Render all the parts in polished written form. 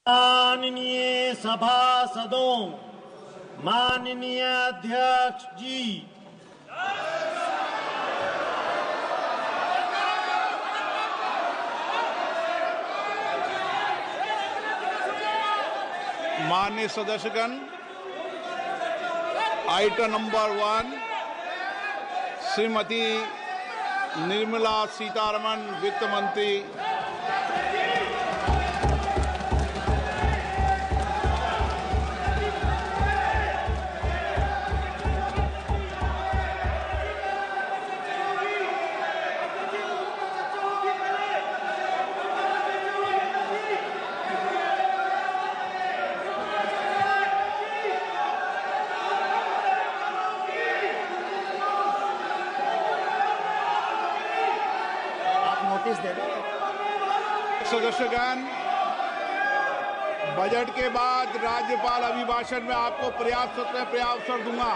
माननीय सभासदों, माननीय अध्यक्ष जी, माननीय सदस्यगण, आइटम नंबर 1 श्रीमती निर्मला सीतारमण वित्त मंत्री सदस्यगण, बजट के बाद राज्यपाल अभिभाषण में आपको पर्याप्त अवसर दूंगा।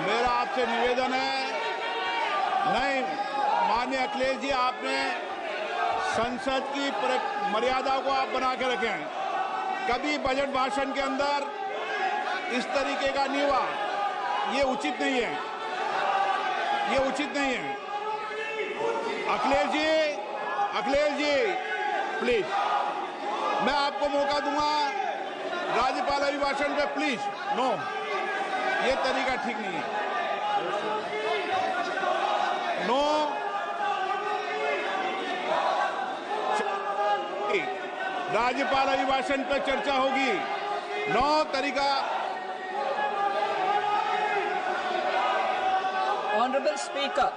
मेरा आपसे निवेदन है, नहीं माननीय अखिलेश जी, आपने संसद की मर्यादा को आप बना के रखें। कभी बजट भाषण के अंदर इस तरीके का नहीं हुआ, ये उचित नहीं है, ये उचित नहीं है। अखिलेश जी प्लीज, मैं आपको मौका दूंगा राज्यपाल अभिभाषण पे, प्लीज। नो, ये तरीका ठीक नहीं है। नो, राज्यपाल अभिभाषण पे चर्चा होगी। नो तरीका। Honorable Speaker,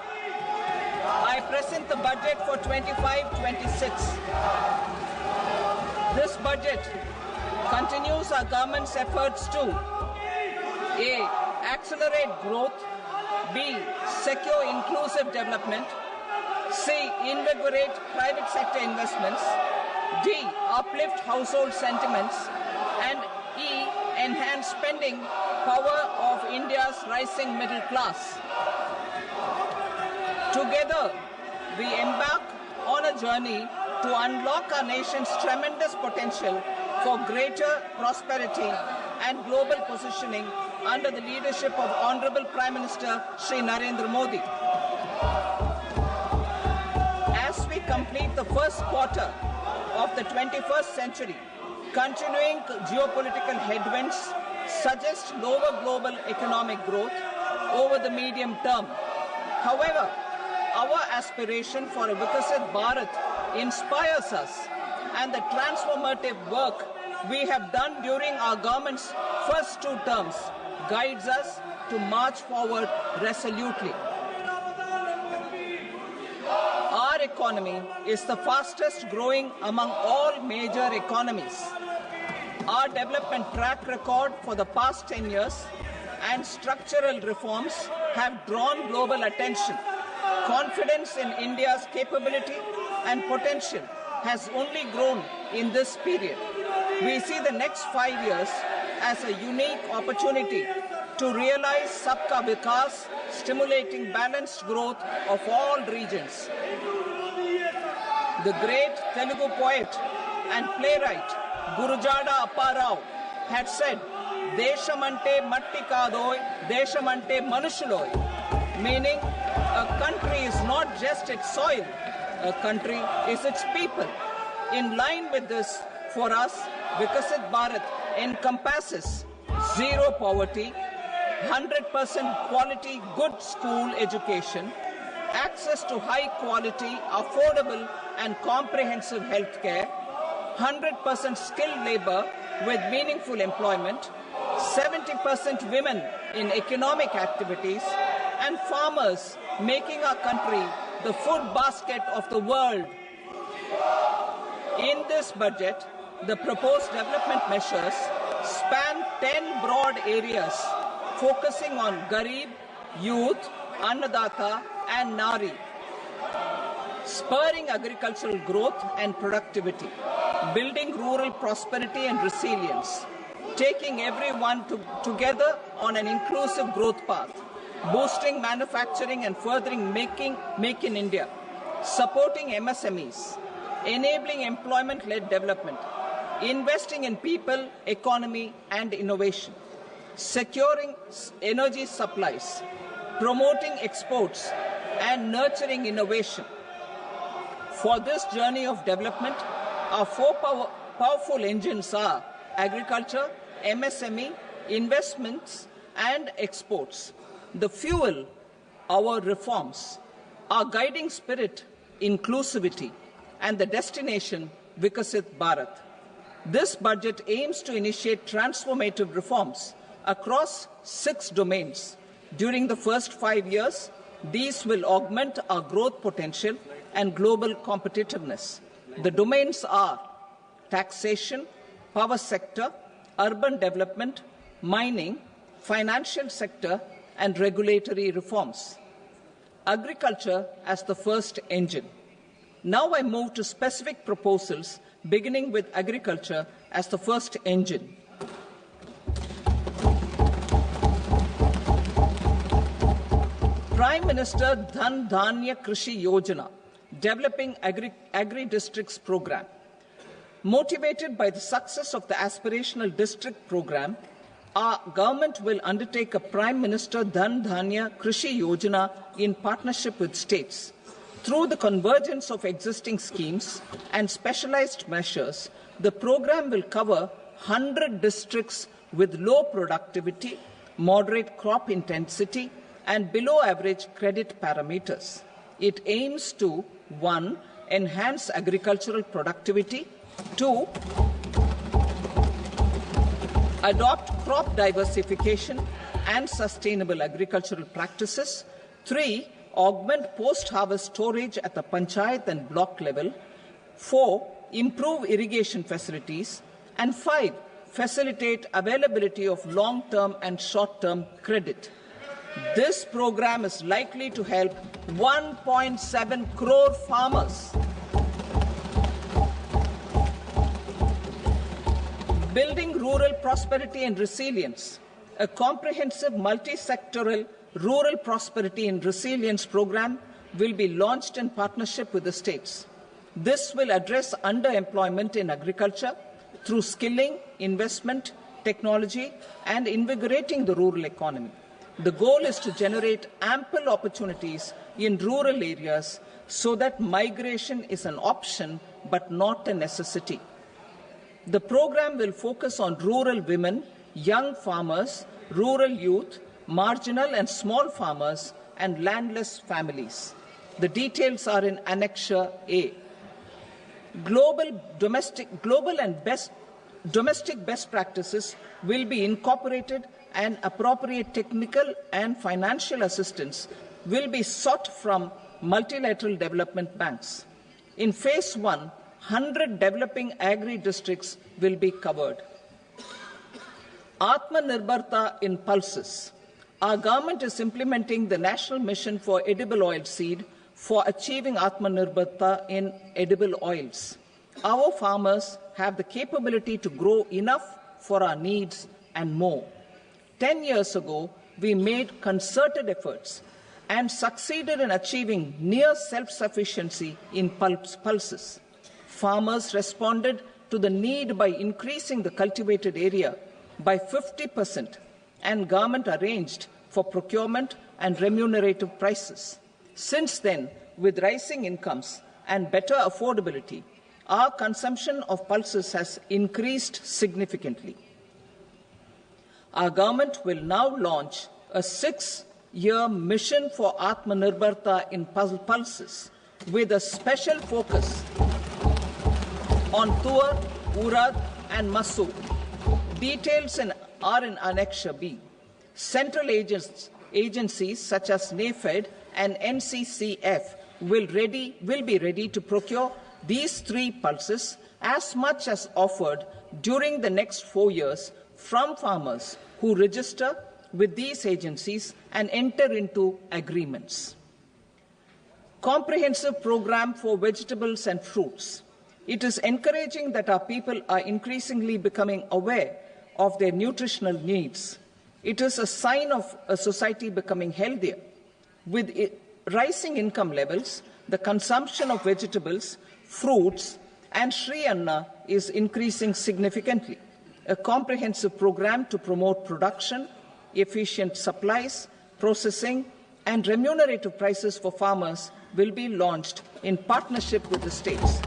I present the budget for 25-26. This budget continues our government's efforts to A. Accelerate growth, B. Secure inclusive development, C. Invigorate private sector investments, D. Uplift household sentiments, and E. Enhance spending power of India's rising middle class. Together, we embark on a journey to unlock our nation's tremendous potential for greater prosperity and global positioning under the leadership of Hon'ble Prime Minister Shri Narendramodi. As we complete the first quarter of the 21st century, continuing geopolitical headwinds suggest lower global economic growth over the medium term. However, our aspiration for a Vikasit Bharat inspires us, and the transformative work we have done during our government's first 2 terms guides us to march forward resolutely. Our economy is the fastest growing among all major economies. Our development track record for the past 10 years and structural reforms have drawn global attention. Confidence in India's capability and potential has only grown in this period. We see the next 5 years as a unique opportunity to realize Sabka Vikas, stimulating balanced growth of all regions. The great Telugu poet and playwright Gurujada Apparao had said, "Deshamante matti kadoy, deshamante manushuloy," meaning a country is not just its soil, a country is its people. In line with this, for us, Vikasit Bharat encompasses zero poverty, 100% quality good school education, access to high quality, affordable and comprehensive health care, 100% skilled labor with meaningful employment, 70% women in economic activities, and farmers making our country the food basket of the world. In this budget, the proposed development measures span 10 broad areas focusing on Garib, youth, Annadata and Nari, spurring agricultural growth and productivity, building rural prosperity and resilience, taking everyone together on an inclusive growth path, boosting manufacturing and furthering Make in India, supporting MSMEs, enabling employment-led development, investing in people, economy, and innovation, securing energy supplies, promoting exports, and nurturing innovation. For this journey of development, our four powerful engines are agriculture, MSME, investments, and exports. The fuel, our reforms, our guiding spirit, inclusivity, and the destination, Vikasit Bharat. This budget aims to initiate transformative reforms across 6 domains. During the first 5 years, these will augment our growth potential and global competitiveness. The domains are taxation, power sector, urban development, mining, financial sector, and regulatory reforms. Agriculture as the first engine. Now I move to specific proposals, beginning with agriculture as the first engine. Prime Minister Dhan Dhanya Krishi Yojana, Developing Agri-Districts Program. Motivated by the success of the Aspirational District Program, our government will undertake a Prime Minister Dhan Dhanya Krishi Yojana in partnership with states. Through the convergence of existing schemes and specialized measures, the program will cover 100 districts with low productivity, moderate crop intensity, and below average credit parameters. It aims to 1. Enhance agricultural productivity, 2. Adopt crop diversification and sustainable agricultural practices, 3. Augment post-harvest storage at the panchayat and block level, 4. Improve irrigation facilities, and 5. Facilitate availability of long-term and short-term credit. This program is likely to help 1.7 crore farmers. Building rural prosperity and resilience. A comprehensive multi-sectoral Rural Prosperity and Resilience Program will be launched in partnership with the states. This will address underemployment in agriculture through skilling, investment, technology, and invigorating the rural economy. The goal is to generate ample opportunities in rural areas so that migration is an option but not a necessity. The program will focus on rural women, young farmers, rural youth, marginal and small farmers, and landless families. The details are in Annexure A. Domestic best practices will be incorporated, and appropriate technical and financial assistance will be sought from multilateral development banks. In Phase 1, 100 developing agri-districts will be covered. Atmanirbharta in pulses. Our government is implementing the National Mission for Edible Oilseed for achieving Atmanirbharta in edible oils. Our farmers have the capability to grow enough for our needs and more. 10 years ago, we made concerted efforts and succeeded in achieving near self-sufficiency in pulses. Farmers responded to the need by increasing the cultivated area by 50%, and government arranged for procurement and remunerative prices. Since then, with rising incomes and better affordability, our consumption of pulses has increased significantly. Our government will now launch a 6-year mission for Atmanirbharta in pulses with a special focus on Tuar, Urad, and Masoor. Details are in Annexure B. Central agencies such as NAFED and NCCF will be ready to procure these 3 pulses as much as offered during the next 4 years from farmers who register with these agencies and enter into agreements. Comprehensive program for vegetables and fruits. It is encouraging that our people are increasingly becoming aware of their nutritional needs. It is a sign of a society becoming healthier. With rising income levels, the consumption of vegetables, fruits, and Shri Anna is increasing significantly. A comprehensive program to promote production, efficient supplies, processing, and remunerative prices for farmers will be launched in partnership with the states.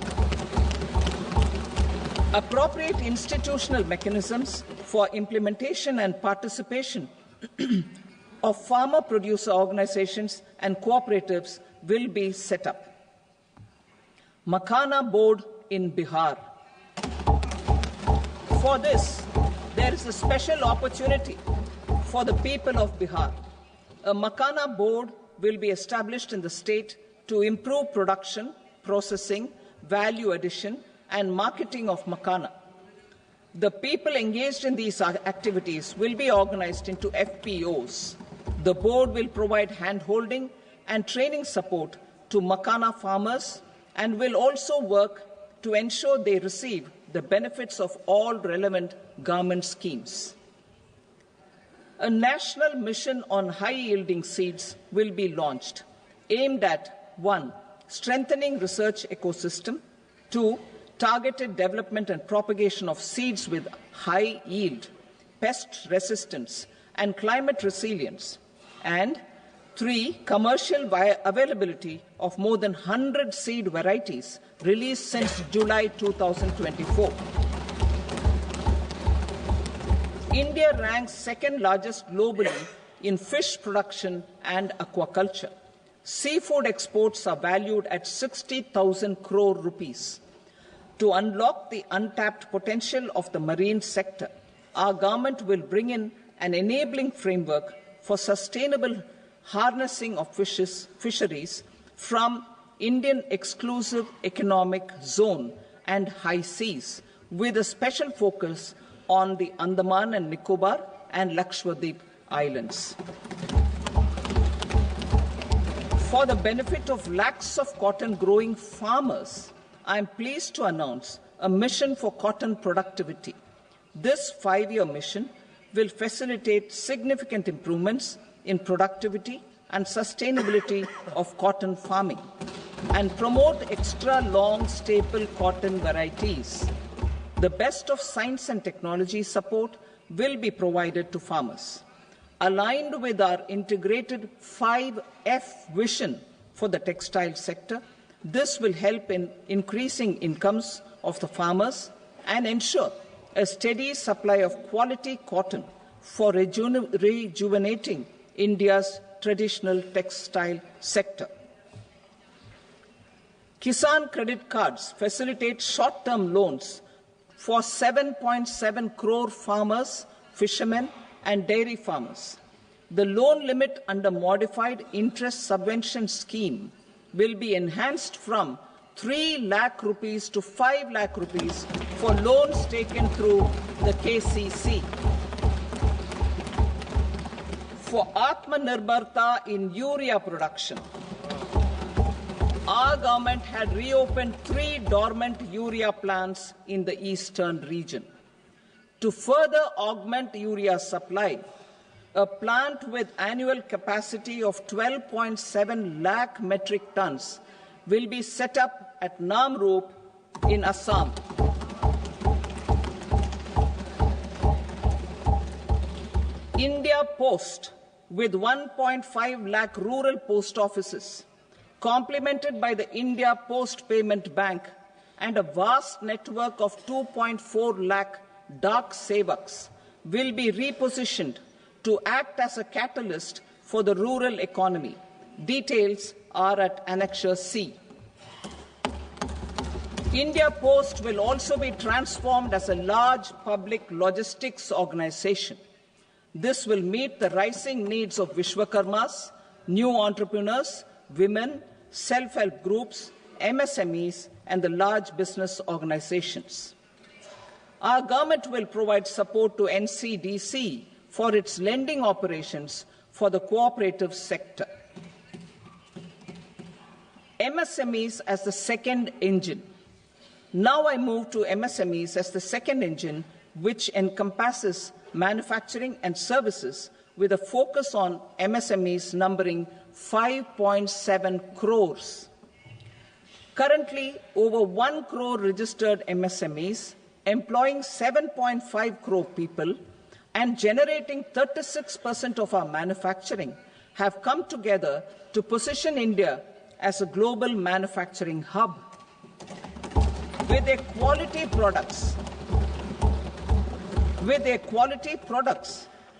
Appropriate institutional mechanisms for implementation and participation of farmer producer organizations and cooperatives will be set up. Makhana Board in Bihar. For this, there is a special opportunity for the people of Bihar. A Makhana Board will be established in the state to improve production, processing, value addition, and marketing of makhana. The people engaged in these activities will be organized into FPOs. The board will provide hand-holding and training support to makhana farmers and will also work to ensure they receive the benefits of all relevant government schemes. A national mission on high-yielding seeds will be launched, aimed at 1. Strengthening research ecosystem, 2. Targeted development and propagation of seeds with high yield, pest resistance, and climate resilience, and 3. Commercial availability of more than 100 seed varieties released since July 2024. India ranks second largest globally in fish production and aquaculture. Seafood exports are valued at 60,000 crore rupees. To unlock the untapped potential of the marine sector, our government will bring in an enabling framework for sustainable harnessing of fisheries from Indian exclusive economic zone and high seas, with a special focus on the Andaman and Nicobar and Lakshadweep Islands. For the benefit of lakhs of cotton growing farmers, I am pleased to announce a mission for cotton productivity. This 5-year mission will facilitate significant improvements in productivity and sustainability of cotton farming and promote extra long staple cotton varieties. The best of science and technology support will be provided to farmers. Aligned with our integrated 5F vision for the textile sector, this will help in increasing incomes of the farmers and ensure a steady supply of quality cotton for rejuvenating India's traditional textile sector. Kisan credit cards facilitate short-term loans for 7.7 crore farmers, fishermen, and dairy farmers. The loan limit under modified interest subvention scheme will be enhanced from 3 lakh rupees to 5 lakh rupees for loans taken through the KCC. For Atmanirbharta in urea production, our government had reopened 3 dormant urea plants in the eastern region. To further augment urea supply, a plant with annual capacity of 12.7 lakh metric tons will be set up at Namrup in Assam. India Post, with 1.5 lakh rural post offices, complemented by the India Post Payment Bank and a vast network of 2.4 lakh Dak Sevaks, will be repositioned to act as a catalyst for the rural economy. Details are at Annexure C. India Post will also be transformed as a large public logistics organization. This will meet the rising needs of Vishwakarmas, new entrepreneurs, women, self-help groups, MSMEs, and the large business organizations. Our government will provide support to NCDC for its lending operations for the cooperative sector. MSMEs as the second engine. Now I move to MSMEs as the second engine, which encompasses manufacturing and services with a focus on MSMEs numbering 5.7 crores. Currently, over 1 crore registered MSMEs, employing 7.5 crore people and generating 36% of our manufacturing, have come together to position India as a global manufacturing hub. With their quality products,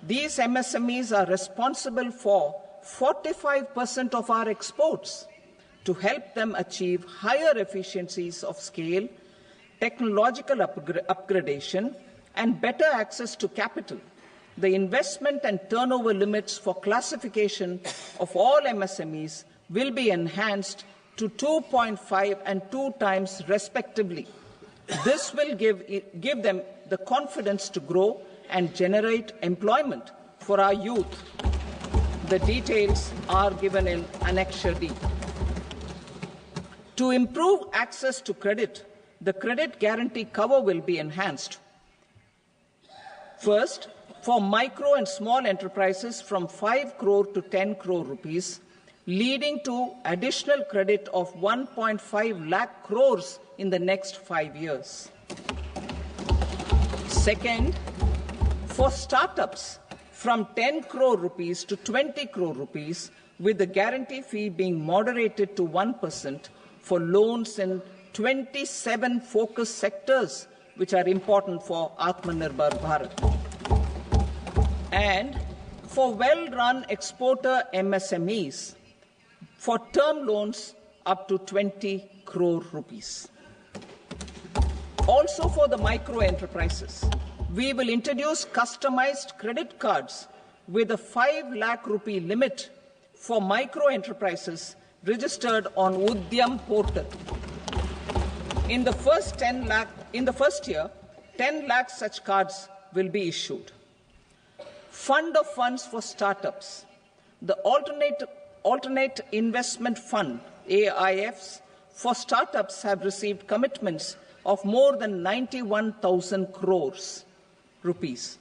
these MSMEs are responsible for 45% of our exports. To help them achieve higher efficiencies of scale, technological upgradation, and better access to capital, the investment and turnover limits for classification of all MSMEs will be enhanced to 2.5 and 2 times respectively. This will give them the confidence to grow and generate employment for our youth. The details are given in Annexure D. To improve access to credit, the credit guarantee cover will be enhanced. First, for micro and small enterprises from 5 crore to 10 crore rupees, leading to additional credit of 1.5 lakh crores in the next 5 years. Second, for startups from 10 crore rupees to 20 crore rupees, with the guarantee fee being moderated to 1% for loans in 27 focus sectors which are important for Atmanirbhar Bharat. And for well-run exporter MSMEs, for term loans up to 20 crore rupees. Also for the micro enterprises, we will introduce customized credit cards with a 5 lakh rupee limit for micro enterprises registered on Udyam portal. In the first year, 10 lakh such cards will be issued. Fund of funds for startups. The alternate investment fund, AIFs, for startups have received commitments of more than 91,000 crores rupees.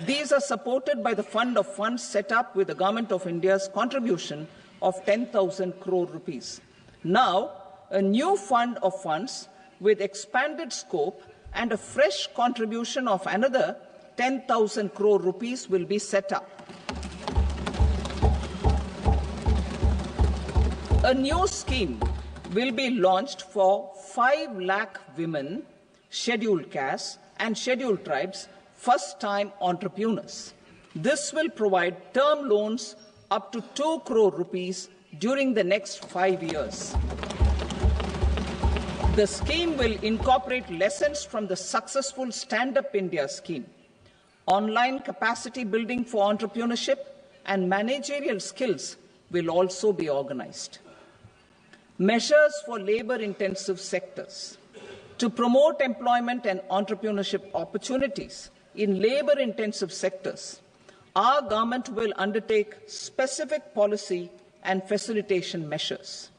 These are supported by the fund of funds set up with the Government of India's contribution of 10,000 crore rupees. Now, a new fund of funds with expanded scope and a fresh contribution of another 10,000 crore rupees will be set up. A new scheme will be launched for 5 lakh women, scheduled castes and scheduled tribes, first-time entrepreneurs. This will provide term loans up to 2 crore rupees during the next 5 years. The scheme will incorporate lessons from the successful Stand Up India scheme. Online capacity building for entrepreneurship and managerial skills will also be organized. Measures for labor-intensive sectors. To promote employment and entrepreneurship opportunities in labor-intensive sectors, our government will undertake specific policy and facilitation measures.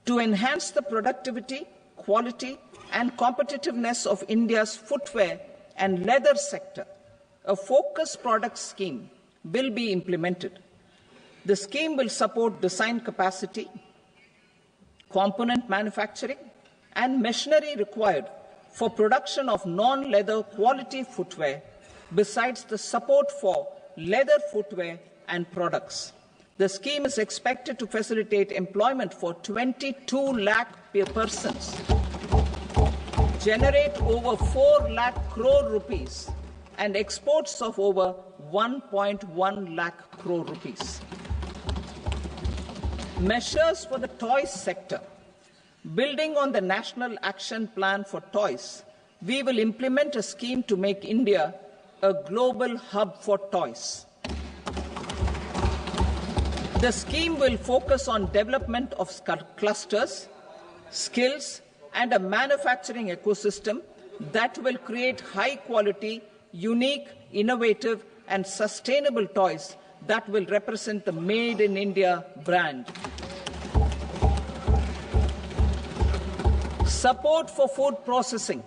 To enhance the productivity, quality, and competitiveness of India's footwear and leather sector, a focus product scheme will be implemented. The scheme will support design capacity, component manufacturing, and machinery required for production of non-leather quality footwear, besides the support for leather footwear and products. The scheme is expected to facilitate employment for 22 lakh persons, generate over 4 lakh crore rupees, and exports of over 1.1 lakh crore rupees. Measures for the toys sector. Building on the National Action Plan for Toys, we will implement a scheme to make India a global hub for toys. The scheme will focus on development of clusters, skills, and a manufacturing ecosystem that will create high-quality, unique, innovative, and sustainable toys that will represent the Made in India brand. Support for food processing.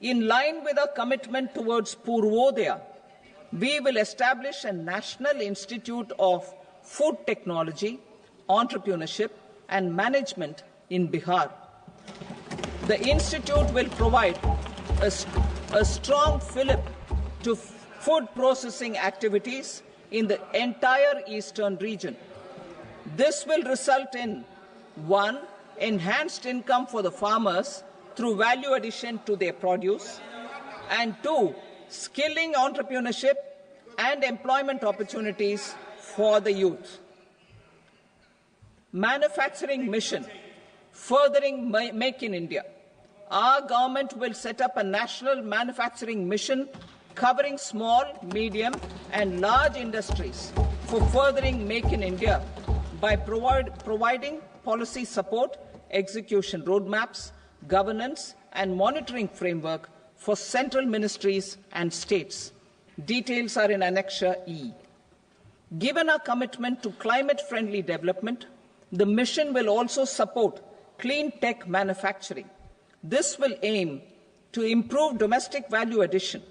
In line with our commitment towards Purvodaya, we will establish a National Institute of Food Technology, Entrepreneurship and Management in Bihar. The Institute will provide a strong fillip to food processing activities in the entire eastern region. This will result in 1. Enhanced income for the farmers through value addition to their produce, and 2. Skilling entrepreneurship and employment opportunities for the youth. Manufacturing mission, furthering Make in India. Our government will set up a national manufacturing mission covering small, medium and large industries for furthering Make in India by providing policy support, execution roadmaps, governance and monitoring framework for central ministries and states. Details are in Annexure E. Given our commitment to climate-friendly development, the mission will also support clean tech manufacturing. This will aim to improve domestic value addition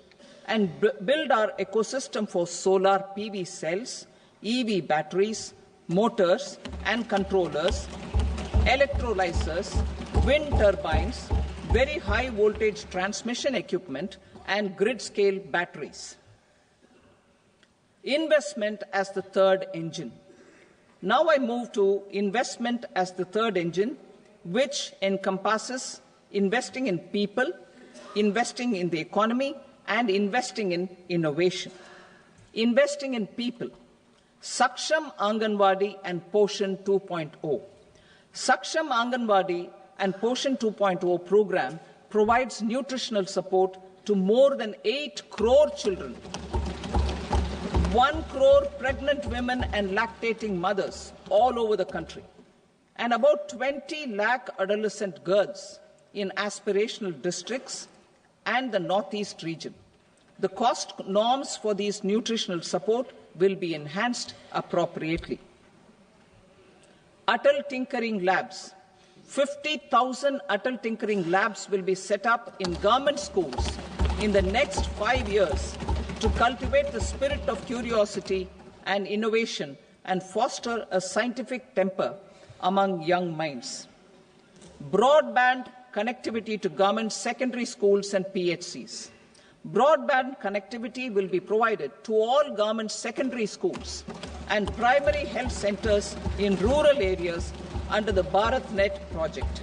and build our ecosystem for solar PV cells, EV batteries, motors and controllers, electrolyzers, wind turbines, very high voltage transmission equipment and grid-scale batteries. Investment as the third engine. Now I move to investment as the third engine, which encompasses investing in people, investing in the economy, and investing in innovation. Investing in people. Saksham Anganwadi and Poshan 2.0. Saksham Anganwadi and Poshan 2.0 program provides nutritional support to more than 8 crore children, 1 crore pregnant women and lactating mothers all over the country, and about 20 lakh adolescent girls in aspirational districts and the Northeast region. The cost norms for these nutritional support will be enhanced appropriately. Atal Tinkering Labs. 50,000 Atal Tinkering Labs will be set up in government schools in the next 5 years to cultivate the spirit of curiosity and innovation and foster a scientific temper among young minds. Broadband connectivity to government secondary schools and PHCs. Broadband connectivity will be provided to all government secondary schools and primary health centers in rural areas under the BharatNet project.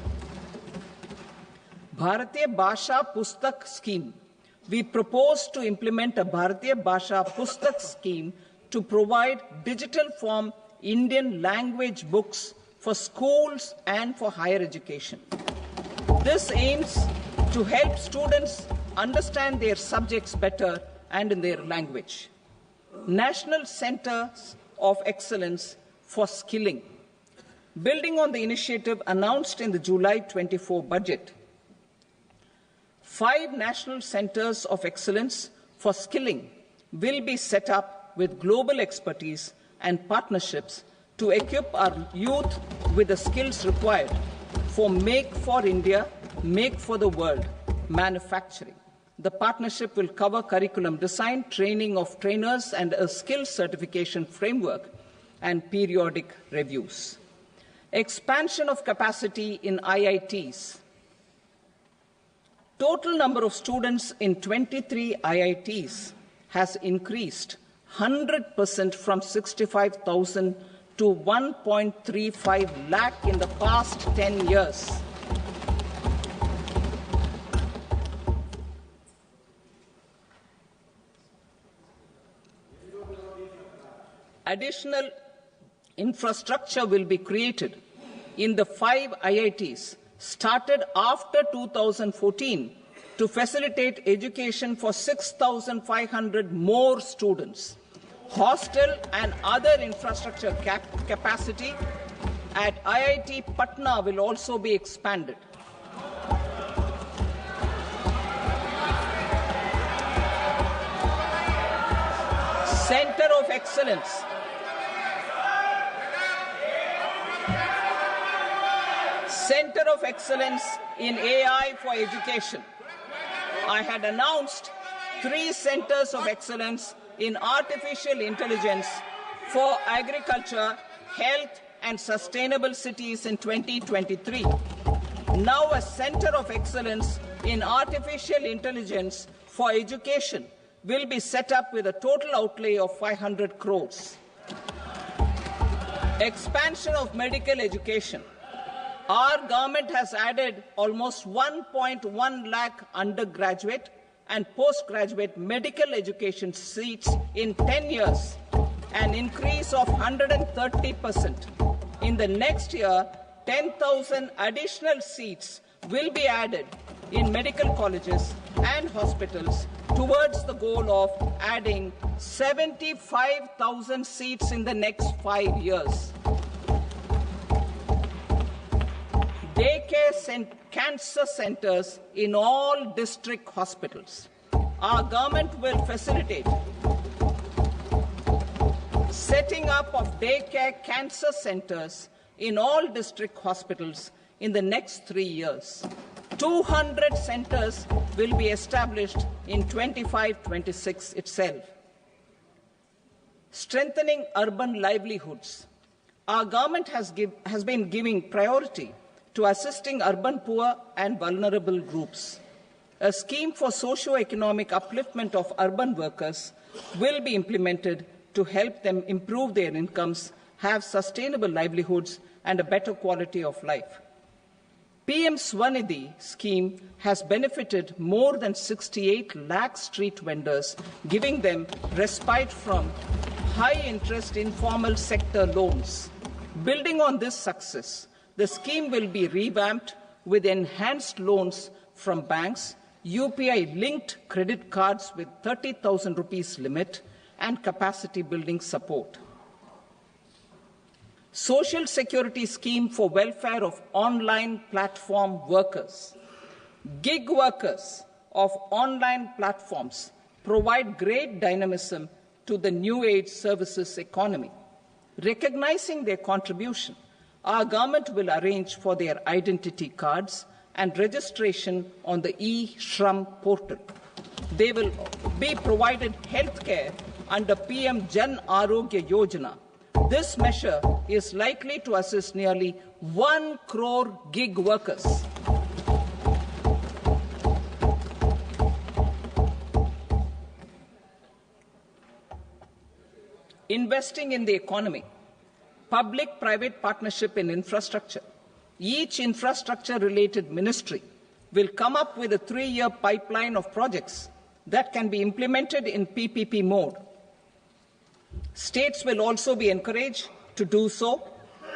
Bharatiya Bhasha Pustak Scheme. We propose to implement a Bharatiya Bhasha Pustak scheme to provide digital form Indian language books for schools and for higher education. This aims to help students understand their subjects better and in their language. National Centers of Excellence for Skilling. Building on the initiative announced in the July 24 budget, 5 national centers of excellence for skilling will be set up with global expertise and partnerships to equip our youth with the skills required for Make for India, Make for the World manufacturing. The partnership will cover curriculum design, training of trainers, and a skills certification framework and periodic reviews. Expansion of capacity in IITs. Total number of students in 23 IITs has increased 100% from 65,000 to 1.35 lakh in the past 10 years. Additional infrastructure will be created in the 5 IITs started after 2014 to facilitate education for 6,500 more students. Hostel and other infrastructure capacity at IIT Patna will also be expanded. Center of Excellence. Center of Excellence in AI for Education. I had announced 3 centers of excellence in artificial intelligence for agriculture, health, and sustainable cities in 2023. Now a center of excellence in artificial intelligence for education will be set up with a total outlay of 500 crores. Expansion of medical education. Our government has added almost 1.1 lakh undergraduate and postgraduate medical education seats in 10 years, an increase of 130%. In the next year, 10,000 additional seats will be added in medical colleges and hospitals towards the goal of adding 75,000 seats in the next 5 years. Daycare cancer centers in all district hospitals. Our government will facilitate setting up of daycare cancer centers in all district hospitals in the next 3 years. 200 centers will be established in 25-26 itself. Strengthening urban livelihoods. Our government has been giving priority to assisting urban poor and vulnerable groups. A scheme for socio-economic upliftment of urban workers will be implemented to help them improve their incomes, have sustainable livelihoods, and a better quality of life. PM Swanidhi scheme has benefited more than 68 lakh street vendors, giving them respite from high-interest informal sector loans. Building on this success, the scheme will be revamped with enhanced loans from banks, UPI-linked credit cards with 30,000 rupees limit, and capacity building support. Social Security Scheme for welfare of online platform workers. Gig workers of online platforms provide great dynamism to the new age services economy. Recognizing their contribution, our government will arrange for their identity cards and registration on the e-Shram portal. They will be provided health care under PM Jan Arogya Yojana. This measure is likely to assist nearly 1 crore gig workers. Investing in the economy. Public-private partnership in infrastructure. Each infrastructure-related ministry will come up with a 3-year pipeline of projects that can be implemented in PPP mode. States will also be encouraged to do so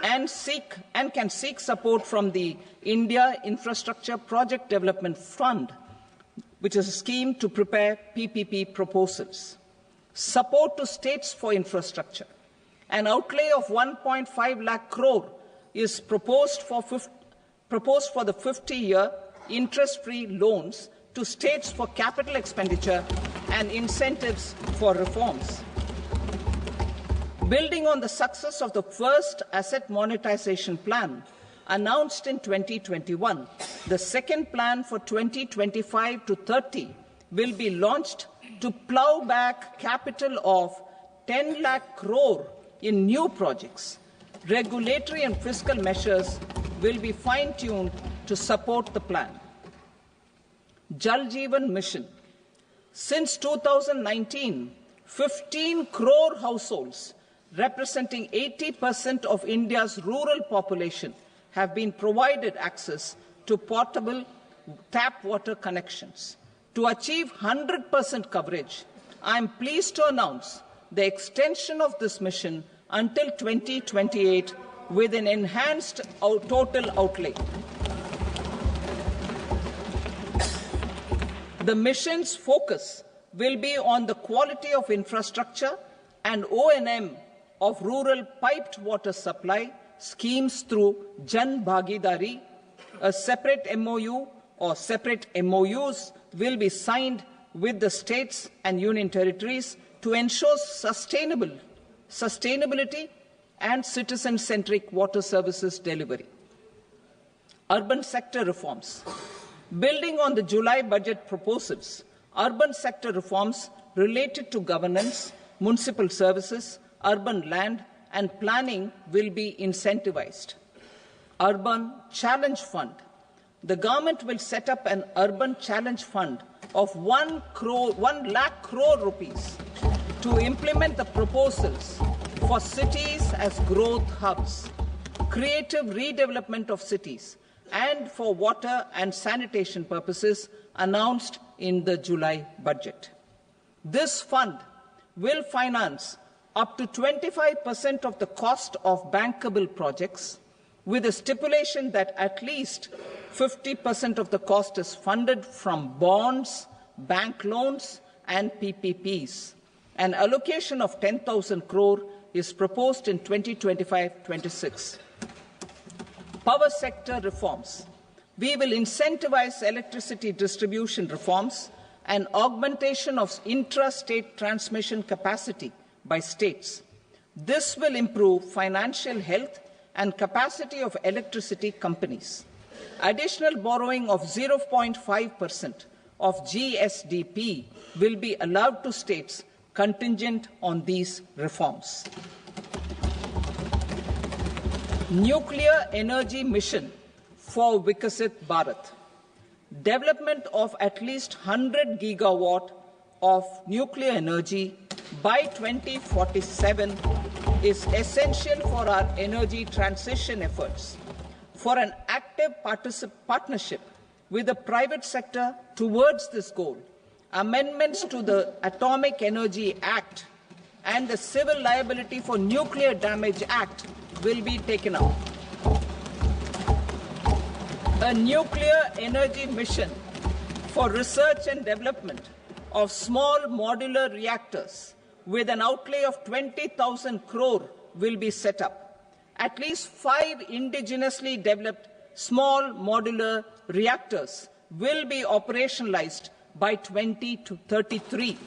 and can seek support from the India Infrastructure Project Development Fund, which is a scheme to prepare PPP proposals. Support to states for infrastructure. An outlay of 1.5 lakh crore is proposed for the 50-year interest-free loans to states for capital expenditure and incentives for reforms. Building on the success of the first asset monetization plan announced in 2021, the second plan for 2025 to 30 will be launched to plow back capital of 10 lakh crore in new projects. Regulatory and fiscal measures will be fine-tuned to support the plan. Jal Jeevan Mission. Since 2019, 15 crore households representing 80% of India's rural population have been provided access to portable tap water connections. To achieve 100% coverage, I am pleased to announce the extension of this mission until 2028 with an enhanced total outlay. The mission's focus will be on the quality of infrastructure and O&M of rural piped water supply schemes through Jan Bhagidari. A separate MOU or separate MOUs will be signed with the states and union territories to ensure sustainability and citizen-centric water services delivery. Urban sector reforms. Building on the July budget proposals, urban sector reforms related to governance, municipal services, urban land and planning will be incentivized. Urban Challenge Fund. the government will set up an urban challenge fund of 1 lakh crore rupees to implement the proposals for cities as growth hubs, creative redevelopment of cities, and for water and sanitation purposes announced in the July budget. This fund will finance up to 25% of the cost of bankable projects, with a stipulation that at least 50% of the cost is funded from bonds, bank loans, and PPPs. An allocation of 10,000 crore is proposed in 2025-26. Power sector reforms. We will incentivize electricity distribution reforms and augmentation of intra-state transmission capacity by states. This will improve financial health and capacity of electricity companies. Additional borrowing of 0.5% of GSDP will be allowed to states contingent on these reforms. Nuclear energy mission for Vikasit Bharat. Development of at least 100 gigawatt of nuclear energy by 2047 is essential for our energy transition efforts. For an active partnership with the private sector towards this goal, amendments to the Atomic Energy Act and the Civil Liability for Nuclear Damage Act will be taken up. A nuclear energy mission for research and development of small modular reactors with an outlay of 20,000 crore will be set up. At least 5 indigenously developed small modular reactors will be operationalized by 2033.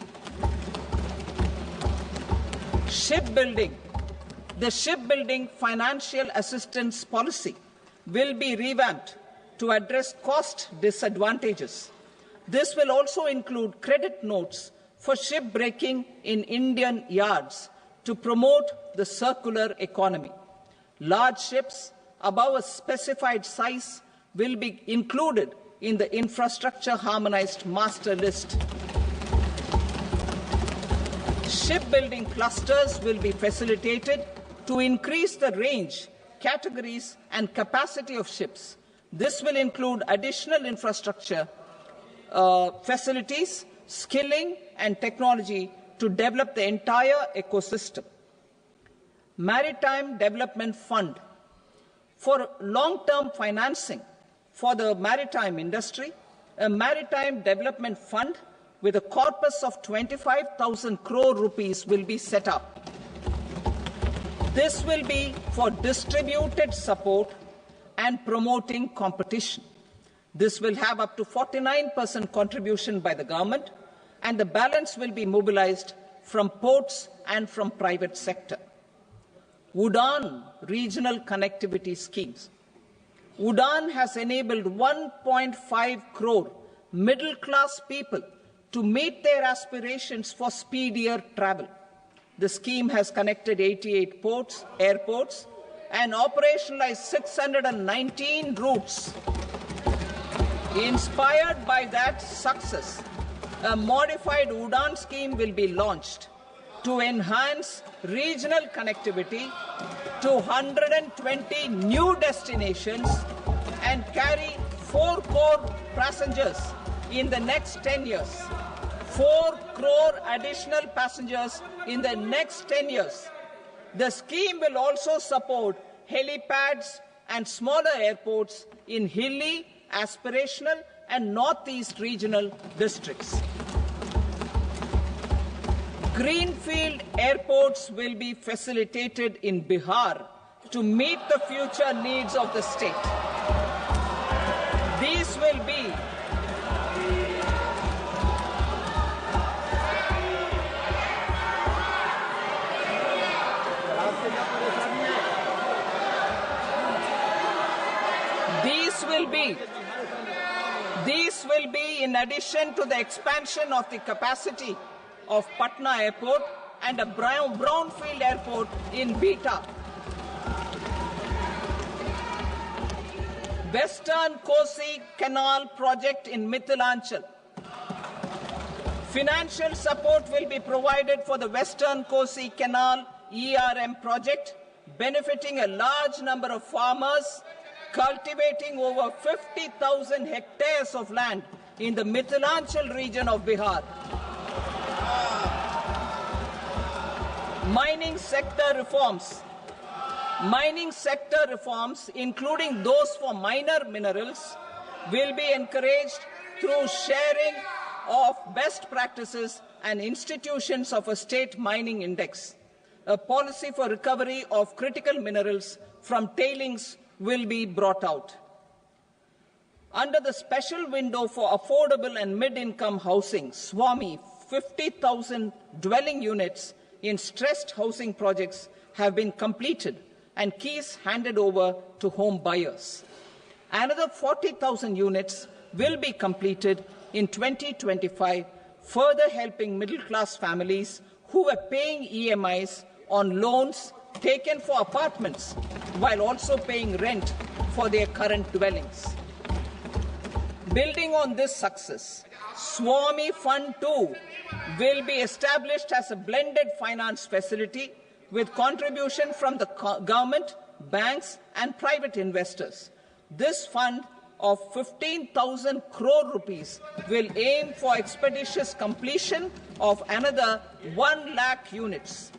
Shipbuilding. The shipbuilding financial assistance policy will be revamped to address cost disadvantages. This will also include credit notes for shipbreaking in Indian yards to promote the circular economy. Large ships above a specified size will be included in the infrastructure harmonized master list. Shipbuilding clusters will be facilitated to increase the range, categories, and capacity of ships. This will include additional infrastructure, facilities, skilling, and technology to develop the entire ecosystem. Maritime Development Fund. For long-term financing for the maritime industry, a Maritime Development Fund with a corpus of 25,000 crore rupees will be set up. This will be for distributed support and promoting competition. This will have up to 49% contribution by the government, and the balance will be mobilized from ports and from private sector. UDAN regional connectivity schemes. UDAN has enabled 1.5 crore middle-class people to meet their aspirations for speedier travel. The scheme has connected 88 airports, and operationalized 619 routes. Inspired by that success, a modified UDAN scheme will be launched to enhance regional connectivity to 120 new destinations and carry 4 crore passengers in the next 10 years. 4 crore additional passengers in the next 10 years. The scheme will also support helipads and smaller airports in hilly, aspirational, and northeast regional districts. Greenfield airports will be facilitated in Bihar to meet the future needs of the state. These will be These will be in addition to the expansion of the capacity of Patna Airport and a brownfield airport in Beta. Western Kosi Canal project in Mithilanchal. Financial support will be provided for the Western Kosi Canal ERM project, benefiting a large number of farmers, cultivating over 50,000 hectares of land in the Mithilanchal region of Bihar. Mining sector reforms. Mining sector reforms, including those for minor minerals, will be encouraged through sharing of best practices and institutions of a state mining index. A policy for recovery of critical minerals from tailings will be brought out. Under the special window for affordable and mid-income housing, SWAMI, 50,000 dwelling units in stressed housing projects have been completed and keys handed over to home buyers. Another 40,000 units will be completed in 2025, further helping middle-class families who were paying EMIs on loans taken for apartments while also paying rent for their current dwellings. Building on this success, SWAMI Fund 2 will be established as a blended finance facility with contribution from the government, banks and private investors. This fund of 15,000 crore rupees will aim for expeditious completion of another 1 lakh units.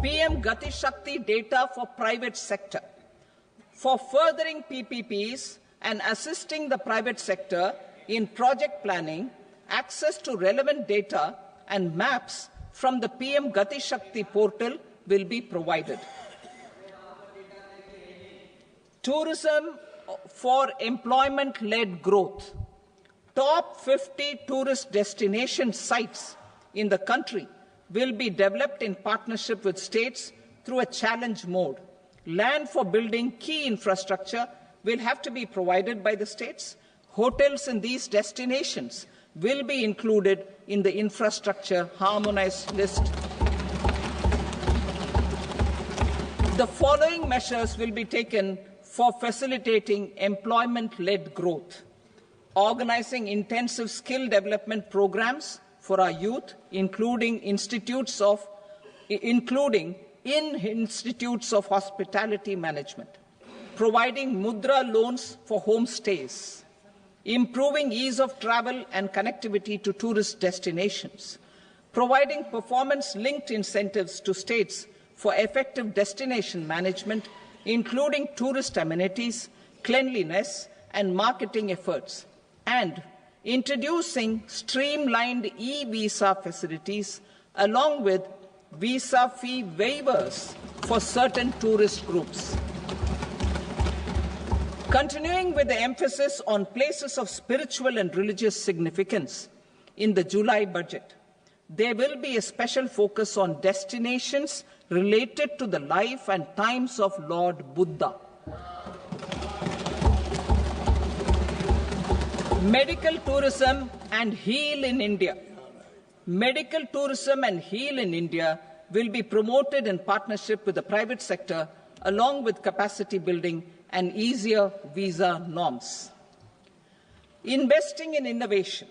PM Gati Shakti data for private sector. For furthering PPPs and assisting the private sector in project planning, access to relevant data and maps from the PM Gati Shakti portal will be provided. Tourism for employment-led growth. Top 50 tourist destination sites in the country will be developed in partnership with states through a challenge mode. Land for building key infrastructure will have to be provided by the states. Hotels in these destinations will be included in the infrastructure harmonized list. The following measures will be taken for facilitating employment-led growth: organizing intensive skill development programs for our youth, including in institutes of hospitality management, providing mudra loans for homestays, improving ease of travel and connectivity to tourist destinations, providing performance-linked incentives to states for effective destination management, including tourist amenities, cleanliness, and marketing efforts, and introducing streamlined e-visa facilities along with visa fee waivers for certain tourist groups. Continuing with the emphasis on places of spiritual and religious significance, in the July budget, there will be a special focus on destinations related to the life and times of Lord Buddha. Medical tourism and heal in India. Medical tourism and heal in India will be promoted in partnership with the private sector, along with capacity building and easier visa norms. Investing in innovation.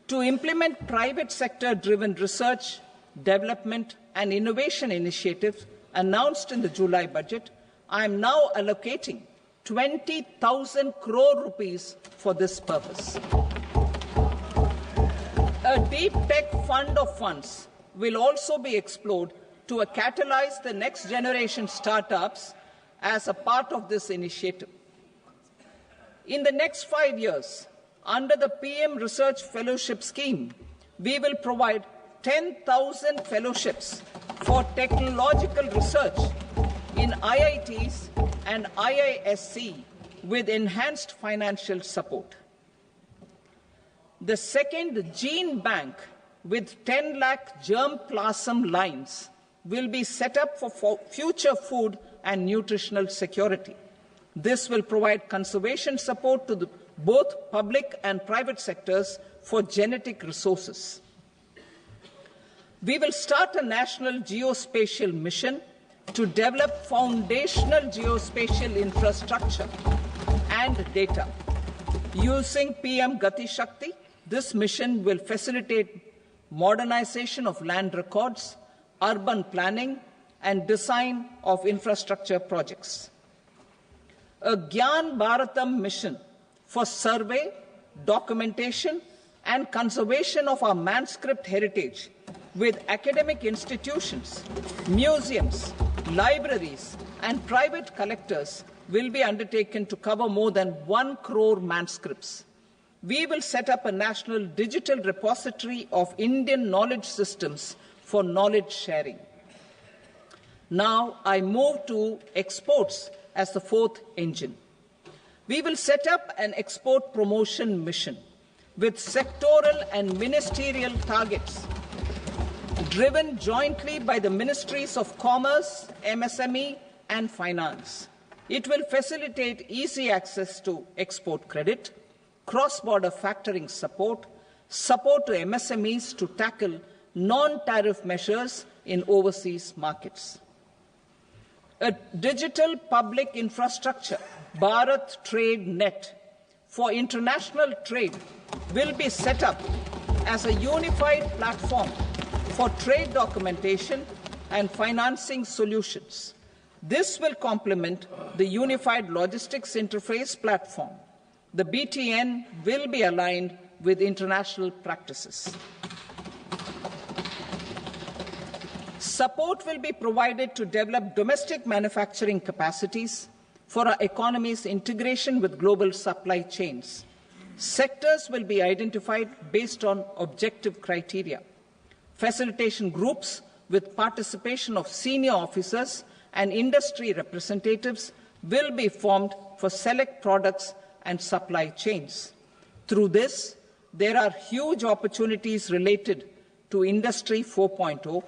To implement private sector-driven research, development and innovation initiatives announced in the July budget, I am now allocating 20,000 crore rupees for this purpose. A deep tech fund of funds will also be explored to catalyze the next generation startups as a part of this initiative. In the next 5 years, under the PM Research Fellowship Scheme, we will provide 10,000 fellowships for technological research in IITs and IISc with enhanced financial support. The second gene bank with 10 lakh germplasm lines will be set up for future food and nutritional security. This will provide conservation support to both public and private sectors for genetic resources. We will start a national geospatial mission to develop foundational geospatial infrastructure and data. Using PM Gati Shakti, this mission will facilitate modernization of land records, urban planning, and design of infrastructure projects. A Gyan Bharatam mission for survey, documentation, and conservation of our manuscript heritage with academic institutions, museums, libraries, and private collectors will be undertaken to cover more than 1 crore manuscripts. We will set up a national digital repository of Indian knowledge systems for knowledge sharing. Now I move to exports as the fourth engine. We will set up an export promotion mission with sectoral and ministerial targets driven jointly by the Ministries of Commerce, MSME, and Finance. It will facilitate easy access to export credit, cross-border factoring support, support to MSMEs to tackle non-tariff measures in overseas markets. A digital public infrastructure, Bharat Trade Net, for international trade will be set up as a unified platform for trade documentation and financing solutions. This will complement the Unified Logistics Interface platform. The BTN will be aligned with international practices. Support will be provided to develop domestic manufacturing capacities for our economy's integration with global supply chains. Sectors will be identified based on objective criteria. Facilitation groups with participation of senior officers and industry representatives will be formed for select products and supply chains. Through this, there are huge opportunities related to Industry 4.0,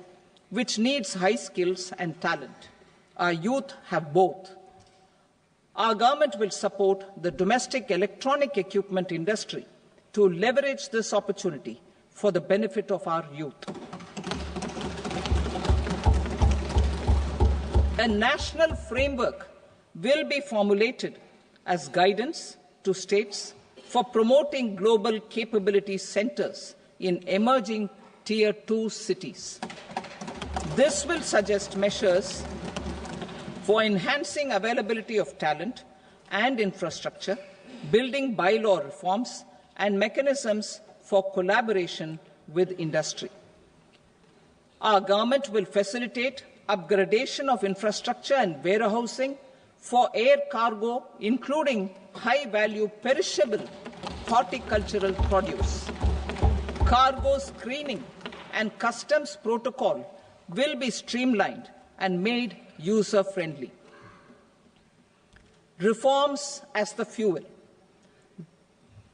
which needs high skills and talent. Our youth have both. Our government will support the domestic electronic equipment industry to leverage this opportunity for the benefit of our youth. A national framework will be formulated as guidance to states for promoting global capability centers in emerging Tier 2 cities. This will suggest measures for enhancing availability of talent and infrastructure, building bylaw reforms, and mechanisms for collaboration with industry. Our government will facilitate upgradation of infrastructure and warehousing for air cargo, including high-value perishable horticultural produce. Cargo screening and customs protocol will be streamlined and made user-friendly. Reforms as the fuel.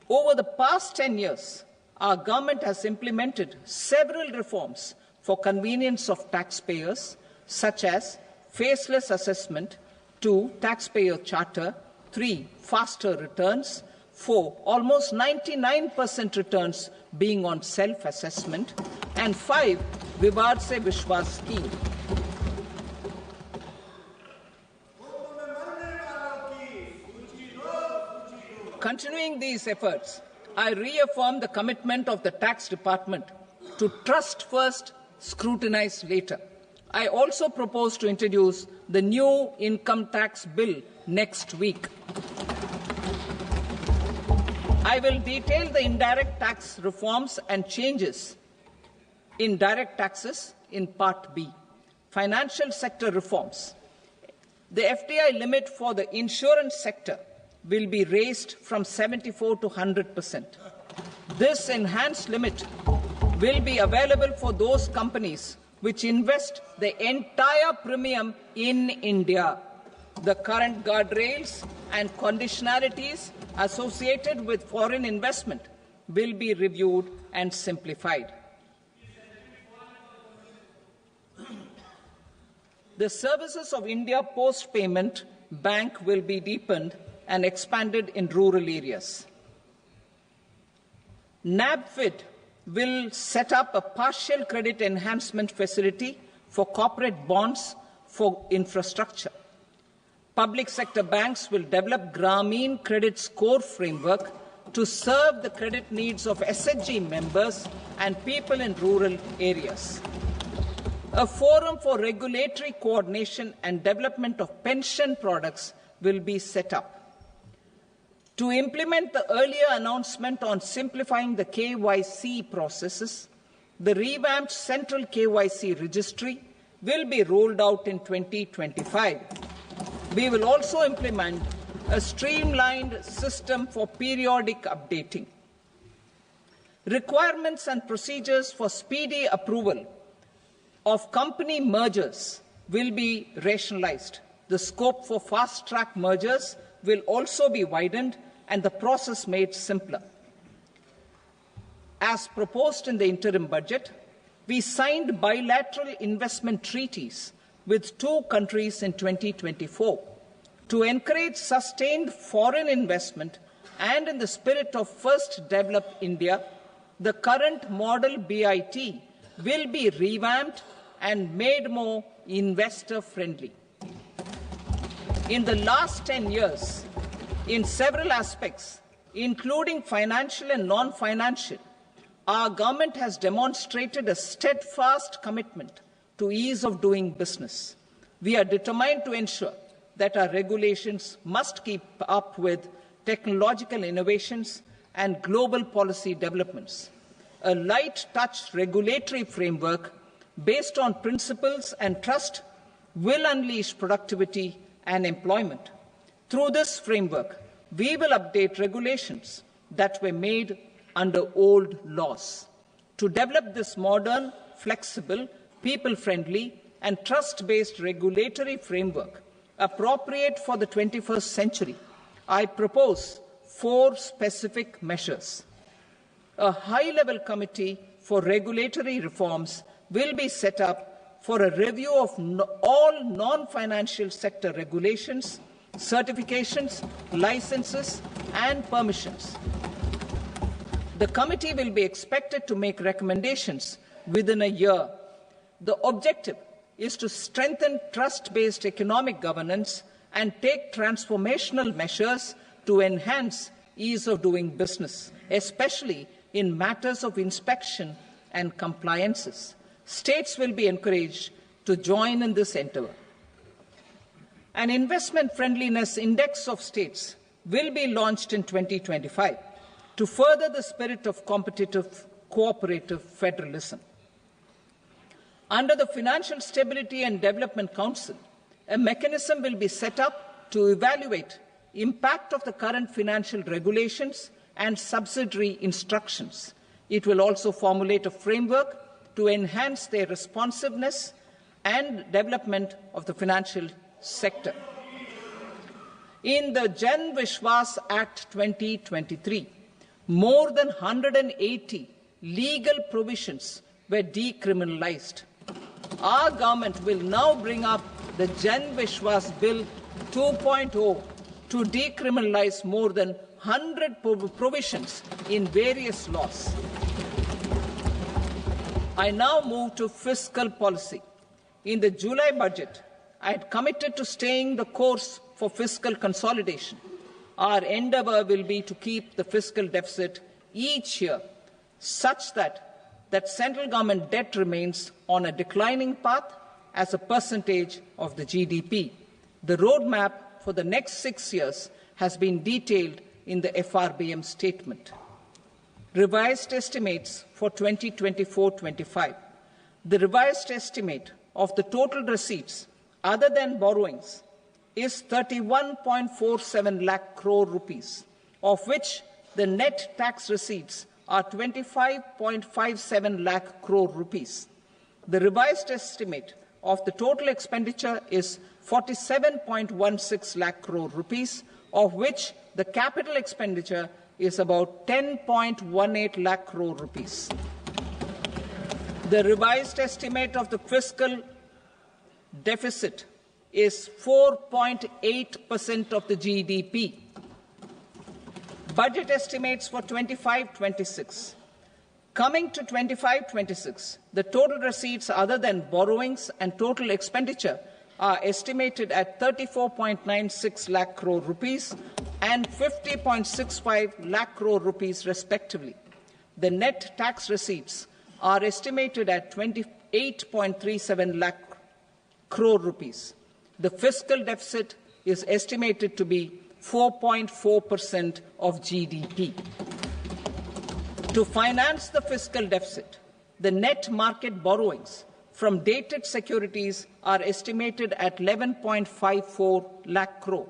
Over the past 10 years, our government has implemented several reforms for convenience of taxpayers, such as faceless assessment, 2, taxpayer charter, 3, faster returns, 4, almost 99% returns being on self-assessment, and 5, Vivad Se Vishwas scheme. Continuing these efforts, I reaffirm the commitment of the Tax Department to trust first, scrutinize later. I also propose to introduce the new income tax bill next week. I will detail the indirect tax reforms and changes in direct taxes in Part B. Financial sector reforms. The FDI limit for the insurance sector will be raised from 74 to 100%. This enhanced limit will be available for those companies which invest the entire premium in India. The current guardrails and conditionalities associated with foreign investment will be reviewed and simplified. The services of India Post Payment Bank will be deepened and expanded in rural areas. NABFID will set up a partial credit enhancement facility for corporate bonds for infrastructure. Public sector banks will develop Grameen Credit Score Framework to serve the credit needs of SHG members and people in rural areas. A forum for regulatory coordination and development of pension products will be set up. To implement the earlier announcement on simplifying the KYC processes, the revamped Central KYC Registry will be rolled out in 2025. We will also implement a streamlined system for periodic updating. Requirements and procedures for speedy approval of company mergers will be rationalized. The scope for fast-track mergers will also be widened and the process made simpler. As proposed in the interim budget, we signed bilateral investment treaties with 2 countries in 2024 to encourage sustained foreign investment, and in the spirit of First Develop India, the current model BIT will be revamped and made more investor-friendly. In the last 10 years, in several aspects, including financial and non-financial, our government has demonstrated a steadfast commitment to ease of doing business. We are determined to ensure that our regulations must keep up with technological innovations and global policy developments. A light-touch regulatory framework based on principles and trust will unleash productivity and employment. Through this framework, we will update regulations that were made under old laws. To develop this modern, flexible, people-friendly and trust-based regulatory framework appropriate for the 21st century, I propose 4 specific measures. A high-level committee for regulatory reforms will be set up for a review of all non-financial sector regulations, certifications, licenses, and permissions. The committee will be expected to make recommendations within a year. The objective is to strengthen trust-based economic governance and take transformational measures to enhance ease of doing business, especially in matters of inspection and compliances. States will be encouraged to join in this endeavour. An investment friendliness index of states will be launched in 2025 to further the spirit of competitive, cooperative federalism. Under the Financial Stability and Development Council, a mechanism will be set up to evaluate impact of the current financial regulations and subsidiary instructions. It will also formulate a framework to enhance their responsiveness and development of the financial sector. In the Jan Vishwas Act 2023, more than 180 legal provisions were decriminalized. Our government will now bring up the Jan Vishwas Bill 2.0 to decriminalize more than 100 provisions in various laws. I now move to fiscal policy. In the July budget, I had committed to staying the course for fiscal consolidation. Our endeavour will be to keep the fiscal deficit each year such that central government debt remains on a declining path as a percentage of the GDP. The roadmap for the next 6 years has been detailed in the FRBM statement. Revised estimates for 2024-25. The revised estimate of the total receipts other than borrowings is 31.47 lakh crore rupees, of which the net tax receipts are 25.57 lakh crore rupees. The revised estimate of the total expenditure is 47.16 lakh crore rupees, of which the capital expenditure is about 10.18 lakh crore rupees. The revised estimate of the fiscal deficit is 4.8% of the GDP. Budget estimates for 25-26. Coming to 25-26, the total receipts other than borrowings and total expenditure are estimated at 34.96 lakh crore rupees and 50.65 lakh crore rupees respectively. The net tax receipts are estimated at 28.37 lakh crore rupees. The fiscal deficit is estimated to be 4.4% of GDP. To finance the fiscal deficit, the net market borrowings from dated securities are estimated at 11.54 lakh crore.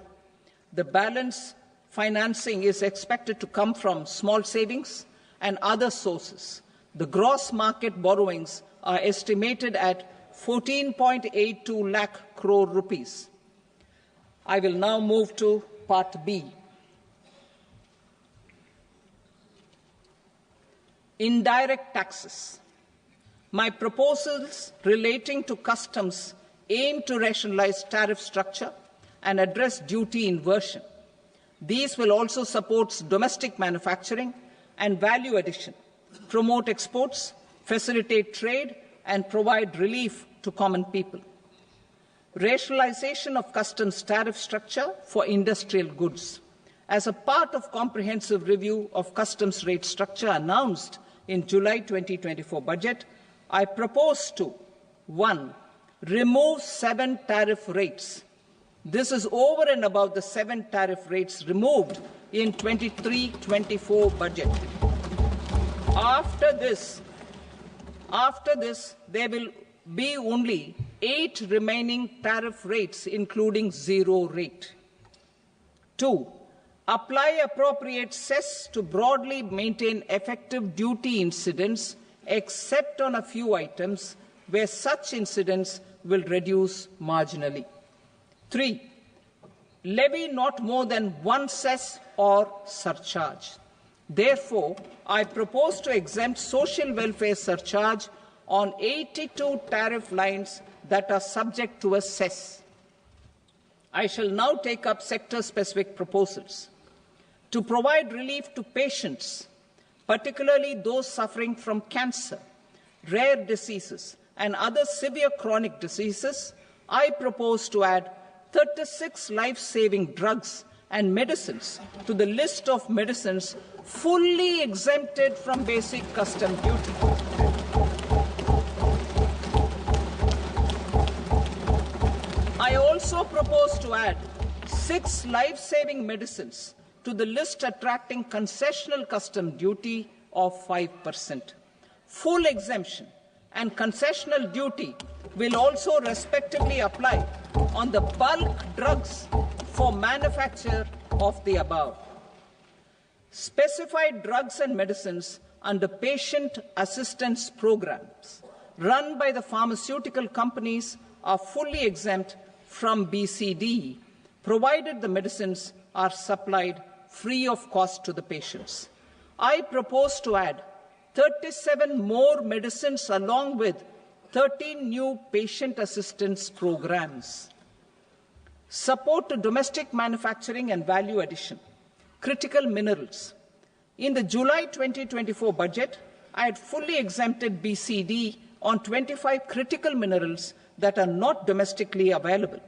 The balance financing is expected to come from small savings and other sources. The gross market borrowings are estimated at 14.82 lakh crore rupees. I will now move to Part B. Indirect taxes. My proposals relating to customs aim to rationalize tariff structure and address duty inversion. These will also support domestic manufacturing and value addition, promote exports, facilitate trade, and provide relief to common people. Rationalization of customs tariff structure for industrial goods. As a part of comprehensive review of customs rate structure announced in July 2024 budget, I propose to 1. Remove 7 tariff rates. This is over and above the 7 tariff rates removed in 23-24 budget. After this, there will be only 8 remaining tariff rates, including 0 rate. 2. Apply appropriate cess to broadly maintain effective duty incidence, except on a few items where such incidence will reduce marginally. 3. Levy not more than 1 cess or surcharge. Therefore, I propose to exempt social welfare surcharge on 82 tariff lines that are subject to a cess. I shall now take up sector-specific proposals. To provide relief to patients, particularly those suffering from cancer, rare diseases, and other severe chronic diseases, I propose to add 36 life-saving drugs and medicines to the list of medicines fully exempted from basic custom duty. I also propose to add 6 life-saving medicines to the list attracting concessional custom duty of 5%. Full exemption and concessional duty will also respectively apply on the bulk drugs for manufacture of the above. Specified drugs and medicines under patient assistance programs run by the pharmaceutical companies are fully exempt from BCD, provided the medicines are supplied free of cost to the patients. I propose to add 37 more medicines along with 13 new patient assistance programs. Support to domestic manufacturing and value addition. Critical minerals. In the July 2024 budget, I had fully exempted BCD on 25 critical minerals that are not domestically available.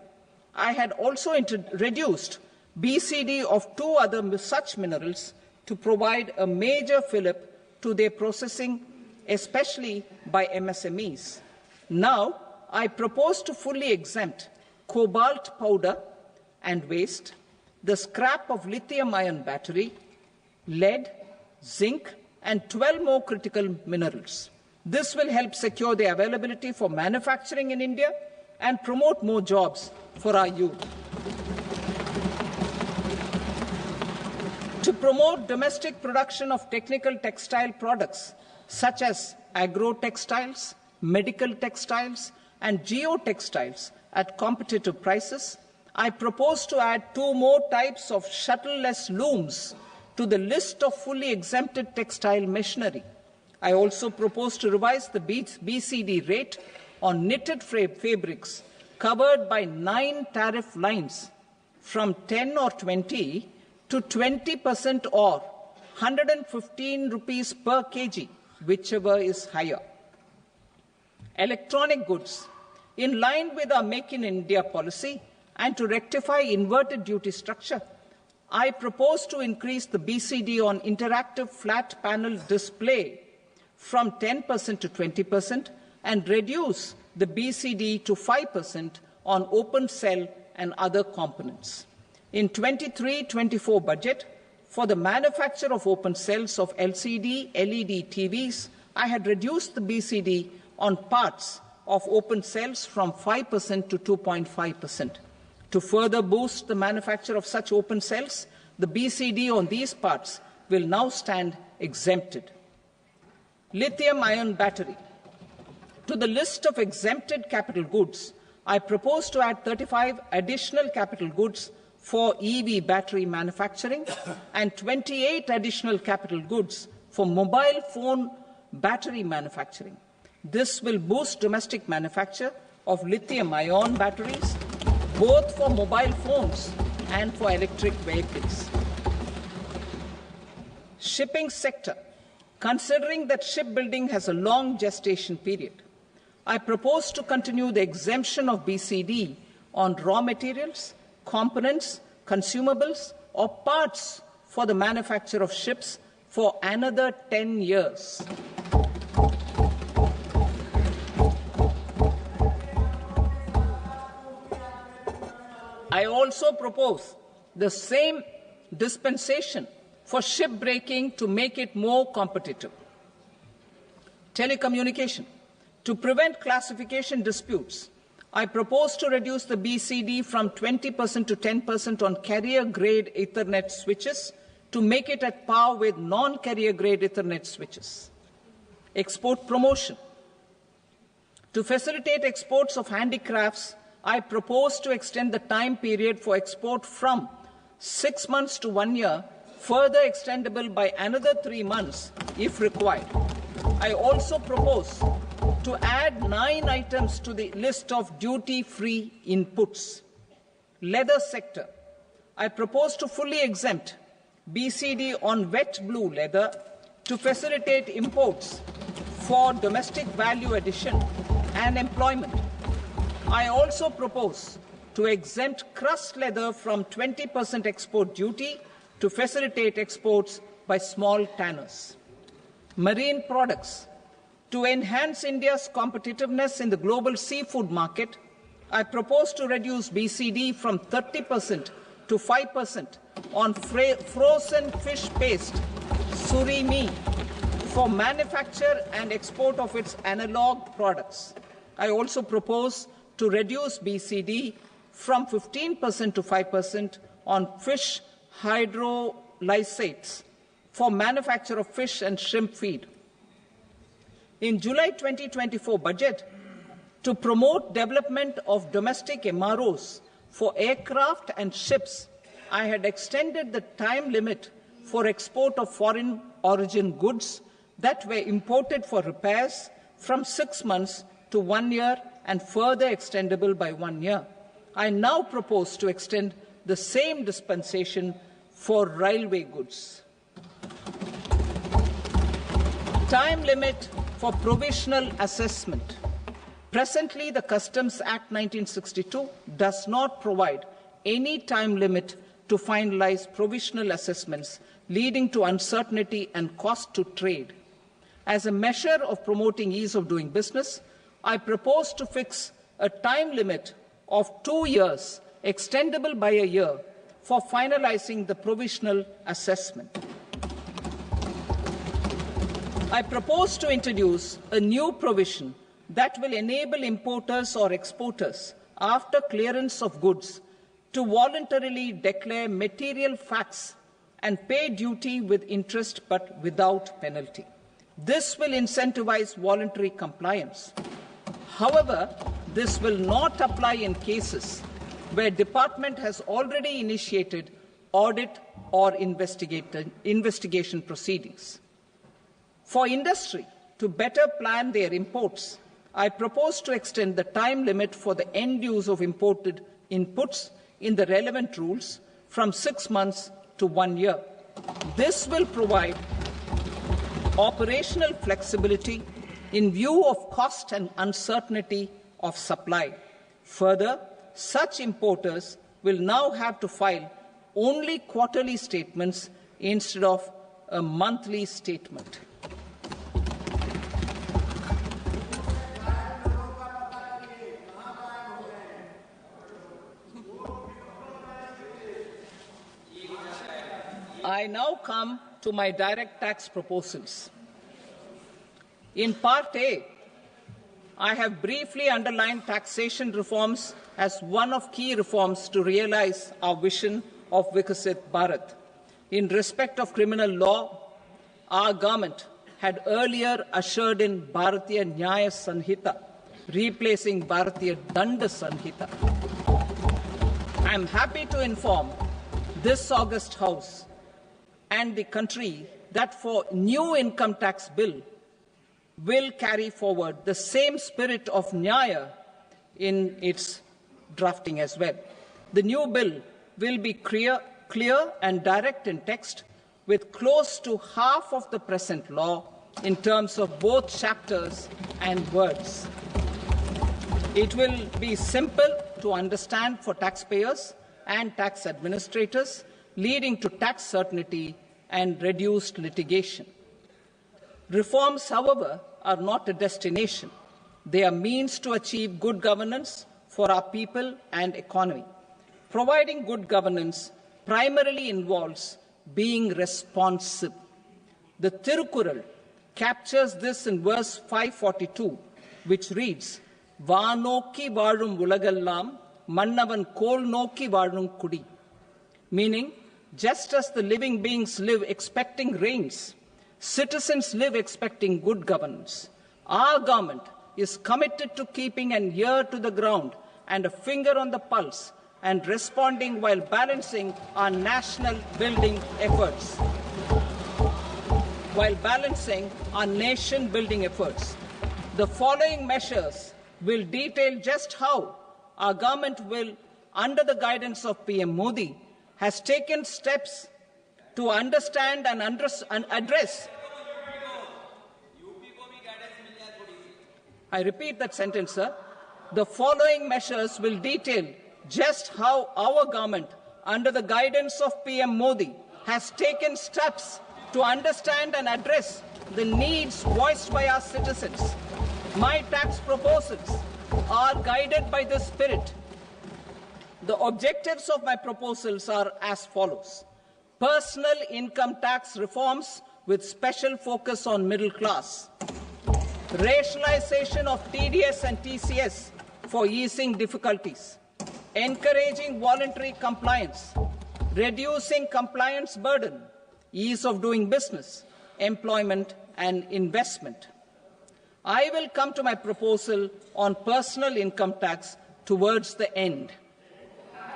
I had also reduced BCD of 2 other such minerals to provide a major fillip to their processing, especially by MSMEs. Now, I propose to fully exempt cobalt powder and waste, the scrap of lithium-ion battery, lead, zinc, and 12 more critical minerals. This will help secure their availability for manufacturing in India and promote more jobs for our youth. To promote domestic production of technical textile products such as agro-textiles, medical textiles, and geotextiles at competitive prices, I propose to add 2 more types of shuttle-less looms to the list of fully exempted textile machinery. I also propose to revise the BCD rate on knitted fabrics covered by 9 tariff lines from 10 or 20 to 20% or 115 rupees per kg, whichever is higher. Electronic goods. In line with our Make in India policy and to rectify inverted duty structure, I propose to increase the BCD on interactive flat panel display from 10% to 20% and reduce the BCD to 5% on open cell and other components. In 23-24 budget, for the manufacture of open cells of LCD, LED TVs, I had reduced the BCD on parts of open cells from 5% to 2.5%. To further boost the manufacture of such open cells, the BCD on these parts will now stand exempted. Lithium-ion battery. To the list of exempted capital goods, I propose to add 35 additional capital goods for EV battery manufacturing and 28 additional capital goods for mobile phone battery manufacturing. This will boost domestic manufacture of lithium-ion batteries, both for mobile phones and for electric vehicles. Shipping sector. Considering that shipbuilding has a long gestation period, I propose to continue the exemption of BCD on raw materials, components, consumables, or parts for the manufacture of ships for another 10 years. I also propose the same dispensation for shipbreaking to make it more competitive. Telecommunication. To prevent classification disputes, I propose to reduce the BCD from 20% to 10% on carrier-grade Ethernet switches to make it at par with non-carrier-grade Ethernet switches. Export promotion. To facilitate exports of handicrafts, I propose to extend the time period for export from 6 months to 1 year, further extendable by another 3 months if required. I also propose to add 9 items to the list of duty-free inputs. Leather sector. I propose to fully exempt BCD on wet blue leather to facilitate imports for domestic value addition and employment. I also propose to exempt crust leather from 20% export duty to facilitate exports by small tanners. Marine products. To enhance India's competitiveness in the global seafood market, I propose to reduce BCD from 30% to 5% on frozen fish paste, surimi, for manufacture and export of its analog products. I also propose to reduce BCD from 15% to 5% on fish hydrolysates for manufacture of fish and shrimp feed. In July 2024 budget, to promote development of domestic MROs for aircraft and ships, I had extended the time limit for export of foreign origin goods that were imported for repairs from 6 months to 1 year and further extendable by 1 year. I now propose to extend the same dispensation for railway goods. Time limit for provisional assessment. Presently, the Customs Act 1962 does not provide any time limit to finalize provisional assessments, leading to uncertainty and cost to trade. As a measure of promoting ease of doing business, I propose to fix a time limit of 2 years, extendable by a year, for finalizing the provisional assessment. I propose to introduce a new provision that will enable importers or exporters, after clearance of goods, to voluntarily declare material facts and pay duty with interest but without penalty. This will incentivize voluntary compliance. However, this will not apply in cases where department has already initiated audit or investigation proceedings. For industry to better plan their imports, I propose to extend the time limit for the end use of imported inputs in the relevant rules from 6 months to 1 year. This will provide operational flexibility in view of cost and uncertainty of supply. Further, such importers will now have to file only quarterly statements instead of a monthly statement. I now come to my direct tax proposals. In Part A, I have briefly underlined taxation reforms as one of key reforms to realize our vision of Vikasit Bharat. In respect of criminal law, our government had earlier ushered in Bharatiya Nyaya Sanhita, replacing Bharatiya Danda Sanhita. I am happy to inform this august House and the country that for new income tax bill will carry forward the same spirit of Nyaya in its drafting as well. The new bill will be clear and direct in text, with close to half of the present law in terms of both chapters and words. It will be simple to understand for taxpayers and tax administrators, leading to tax certainty and reduced litigation. Reforms, however, are not a destination. They are means to achieve good governance for our people and economy. Providing good governance primarily involves being responsive. The Tirukural captures this in verse 542, which reads, "Vaanokki vaazhum ulagallam, mannavan kol nokki vaazhum kudi," meaning, just as the living beings live expecting rains, citizens live expecting good governance. Our government is committed to keeping an ear to the ground and a finger on the pulse and responding while balancing our national building efforts. The following measures will detail just how our government will, under the guidance of PM Modi, has taken steps to understand and address. I repeat that sentence, sir. The following measures will detail just how our government, under the guidance of PM Modi, has taken steps to understand and address the needs voiced by our citizens. My tax proposals are guided by this spirit. The objectives of my proposals are as follows: personal income tax reforms with special focus on middle class, rationalization of TDS and TCS for easing difficulties, encouraging voluntary compliance, reducing compliance burden, ease of doing business, employment and investment. I will come to my proposal on personal income tax towards the end.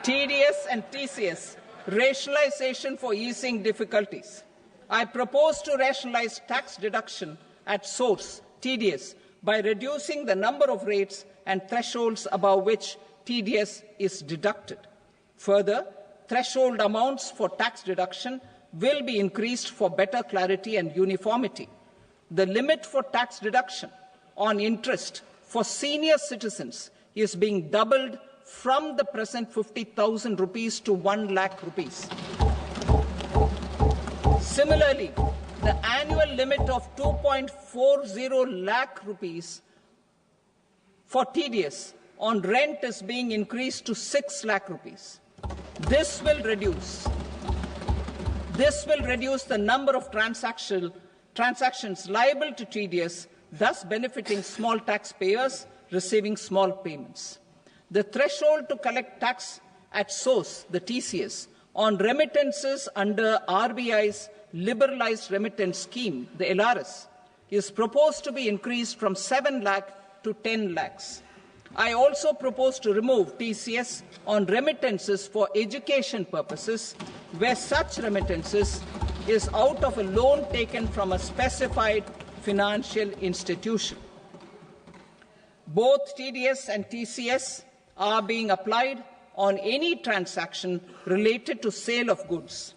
TDS and TCS, rationalization for easing difficulties. I propose to rationalize tax deduction at source, TDS, by reducing the number of rates and thresholds above which TDS is deducted. Further, threshold amounts for tax deduction will be increased for better clarity and uniformity. The limit for tax deduction on interest for senior citizens is being doubled from the present 50,000 rupees to 1 lakh rupees. Similarly, the annual limit of 2.40 lakh rupees for TDS on rent is being increased to 6 lakh rupees. This will reduce the number of transactions liable to TDS, thus benefiting small taxpayers receiving small payments. The threshold to collect tax at source, the TCS, on remittances under RBI's liberalized remittance scheme, the LRS, is proposed to be increased from 7 lakh to 10 lakhs. I also propose to remove TCS on remittances for education purposes, where such remittances is out of a loan taken from a specified financial institution. Both TDS and TCS are being applied on any transaction related to sale of goods.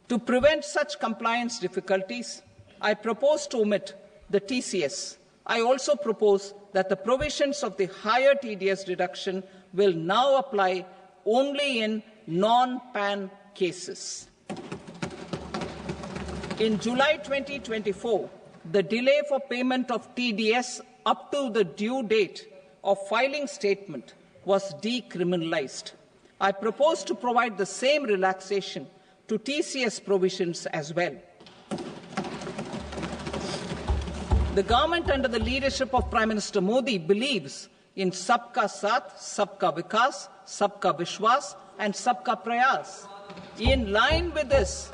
To prevent such compliance difficulties, I propose to omit the TCS. I also propose that the provisions of the higher TDS deduction will now apply only in non-PAN cases. In July 2024, the delay for payment of TDS up to the due date of filing statement was decriminalized. I propose to provide the same relaxation to TCS provisions as well. The government under the leadership of Prime Minister Modi believes in Sabka Saath, Sabka Vikas, Sabka Vishwas and Sabka Prayas. In line with this,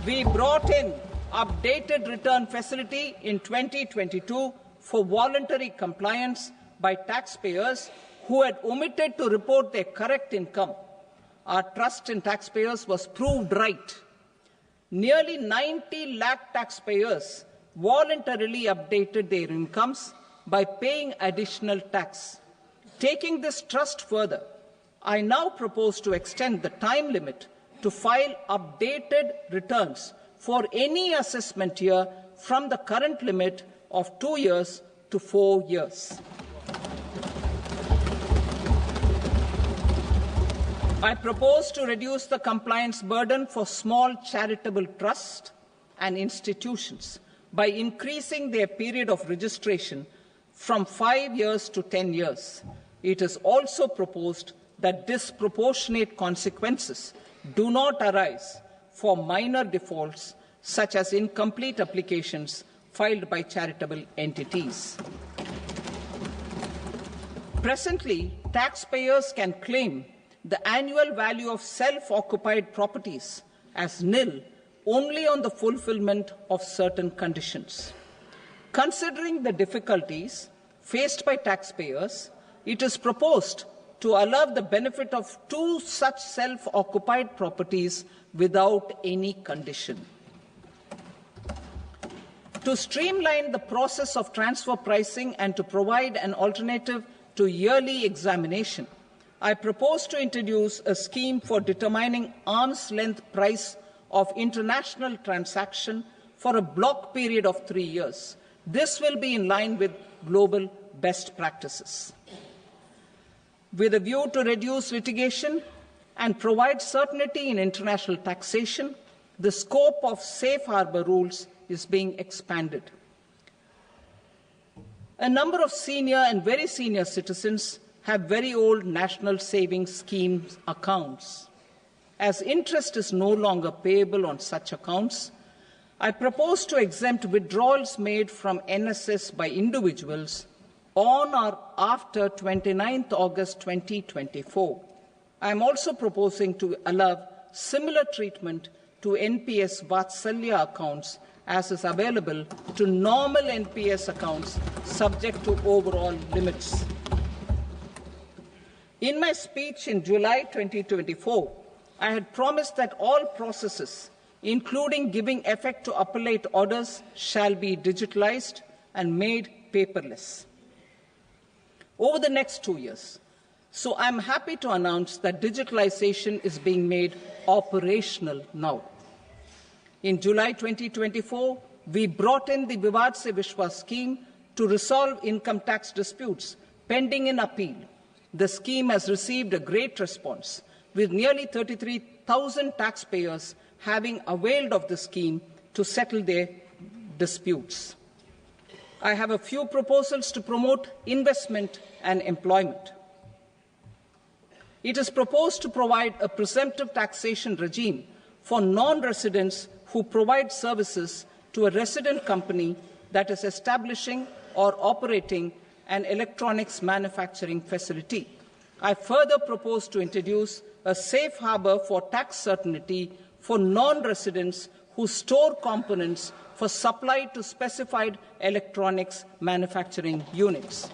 we brought in updated return facility in 2022 for voluntary compliance by taxpayers who had omitted to report their correct income. Our trust in taxpayers was proved right. Nearly 90 lakh taxpayers voluntarily updated their incomes by paying additional tax. Taking this trust further, I now propose to extend the time limit to file updated returns for any assessment year from the current limit of 2 years to 4 years. I propose to reduce the compliance burden for small charitable trusts and institutions by increasing their period of registration from 5 years to 10 years. It is also proposed that disproportionate consequences do not arise for minor defaults such as incomplete applications filed by charitable entities. Presently, taxpayers can claim the annual value of self-occupied properties as nil only on the fulfillment of certain conditions. Considering the difficulties faced by taxpayers, it is proposed to allow the benefit of 2 such self-occupied properties without any condition. To streamline the process of transfer pricing and to provide an alternative to yearly examination, I propose to introduce a scheme for determining arm's length price of international transaction for a block period of 3 years. This will be in line with global best practices. With a view to reduce litigation and provide certainty in international taxation, the scope of safe harbor rules is being expanded. A number of senior and very senior citizens have very old national savings schemes accounts. As interest is no longer payable on such accounts, I propose to exempt withdrawals made from NSS by individuals on or after 29th August 2024. I am also proposing to allow similar treatment to NPS Vatsalya accounts as is available to normal NPS accounts subject to overall limits. In my speech in July 2024, I had promised that all processes, including giving effect to appellate orders, shall be digitalized and made paperless over the next 2 years. So I'm happy to announce that digitalization is being made operational now. In July 2024, we brought in the Vivad Se Vishwas scheme to resolve income tax disputes pending in appeal. The scheme has received a great response, with nearly 33,000 taxpayers having availed of the scheme to settle their disputes. I have a few proposals to promote investment and employment. It is proposed to provide a presumptive taxation regime for non-residents who provide services to a resident company that is establishing or operating an electronics manufacturing facility. I further propose to introduce a safe harbor for tax certainty for non-residents who store components for supply to specified electronics manufacturing units.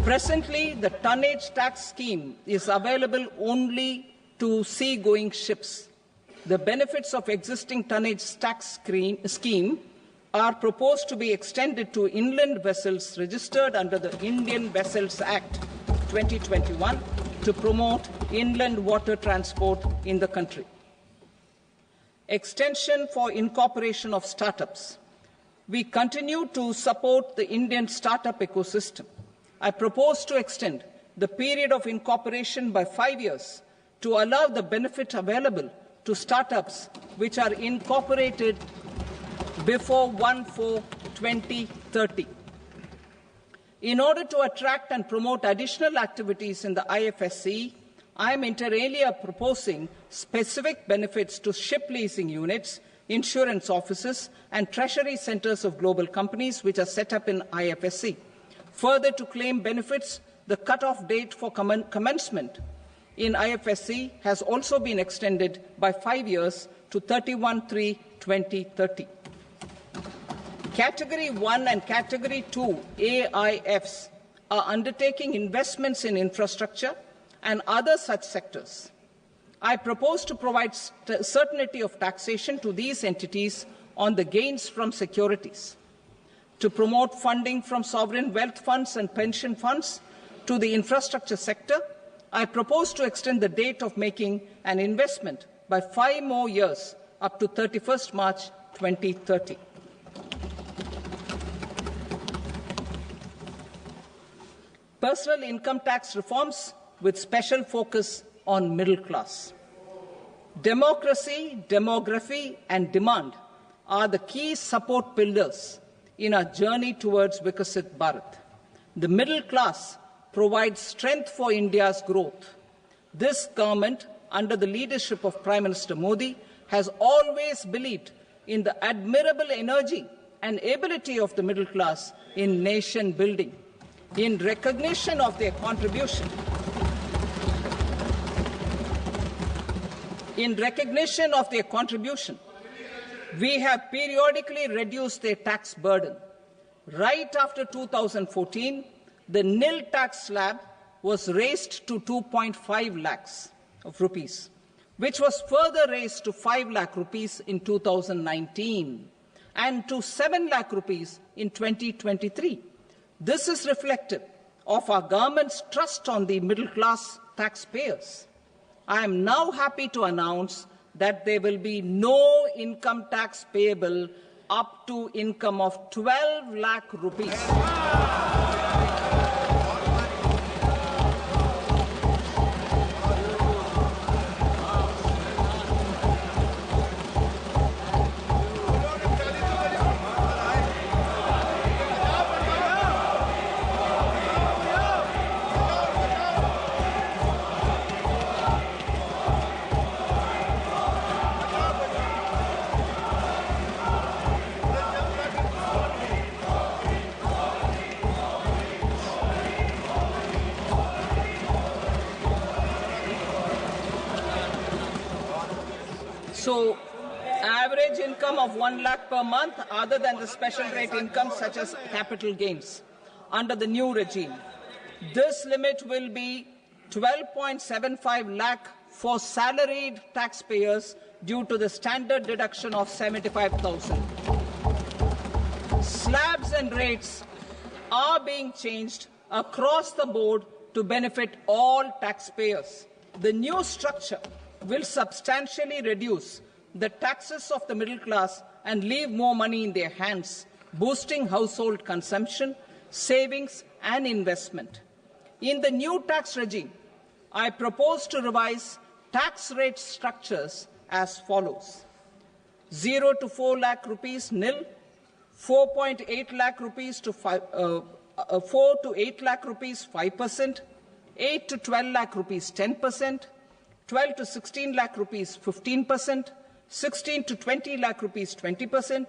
Presently, the tonnage tax scheme is available only to sea-going ships. The benefits of existing tonnage tax scheme are proposed to be extended to inland vessels registered under the Indian Vessels Act 2021 to promote inland water transport in the country. Extension for incorporation of startups. We continue to support the Indian startup ecosystem. I propose to extend the period of incorporation by 5 years to allow the benefit available to startups which are incorporated before 1/4/2030. In order to attract and promote additional activities in the IFSC, I am inter alia proposing specific benefits to ship leasing units, insurance offices, and treasury centers of global companies which are set up in IFSC. Further, to claim benefits, the cut-off date for commencement in IFSC has also been extended by 5 years to 31/3/2030. Category 1 and Category 2 AIFs are undertaking investments in infrastructure and other such sectors. I propose to provide certainty of taxation to these entities on the gains from securities, to promote funding from sovereign wealth funds and pension funds to the infrastructure sector. I propose to extend the date of making an investment by 5 more years up to 31st March 2030. Personal income tax reforms with special focus on middle class. Democracy, demography, and demand are the key support pillars in our journey towards Vikasit Bharat. The middle class provides strength for India's growth. This government, under the leadership of Prime Minister Modi, has always believed in the admirable energy and ability of the middle class in nation building. In recognition of their contribution, we have periodically reduced their tax burden. Right after 2014, the nil tax slab was raised to 2.5 lakhs of rupees, which was further raised to 5 lakh rupees in 2019 and to 7 lakh rupees in 2023. This is reflective of our government's trust on the middle class taxpayers. I am now happy to announce that there will be no income tax payable up to income of 12 lakh rupees. So, average income of 1 lakh per month, other than the special rate income such as capital gains, under the new regime. This limit will be 12.75 lakh for salaried taxpayers due to the standard deduction of 75,000. Slabs and rates are being changed across the board to benefit all taxpayers. The new structure will substantially reduce the taxes of the middle class and leave more money in their hands, boosting household consumption, savings, and investment. In the new tax regime, I propose to revise tax rate structures as follows: 0 to 4 lakh rupees nil, 4.8 lakh rupees to 4 to 8 lakh rupees 5%, 8 to 12 lakh rupees 10%, 12 to 16 lakh rupees 15%, 16 to 20 lakh rupees 20%,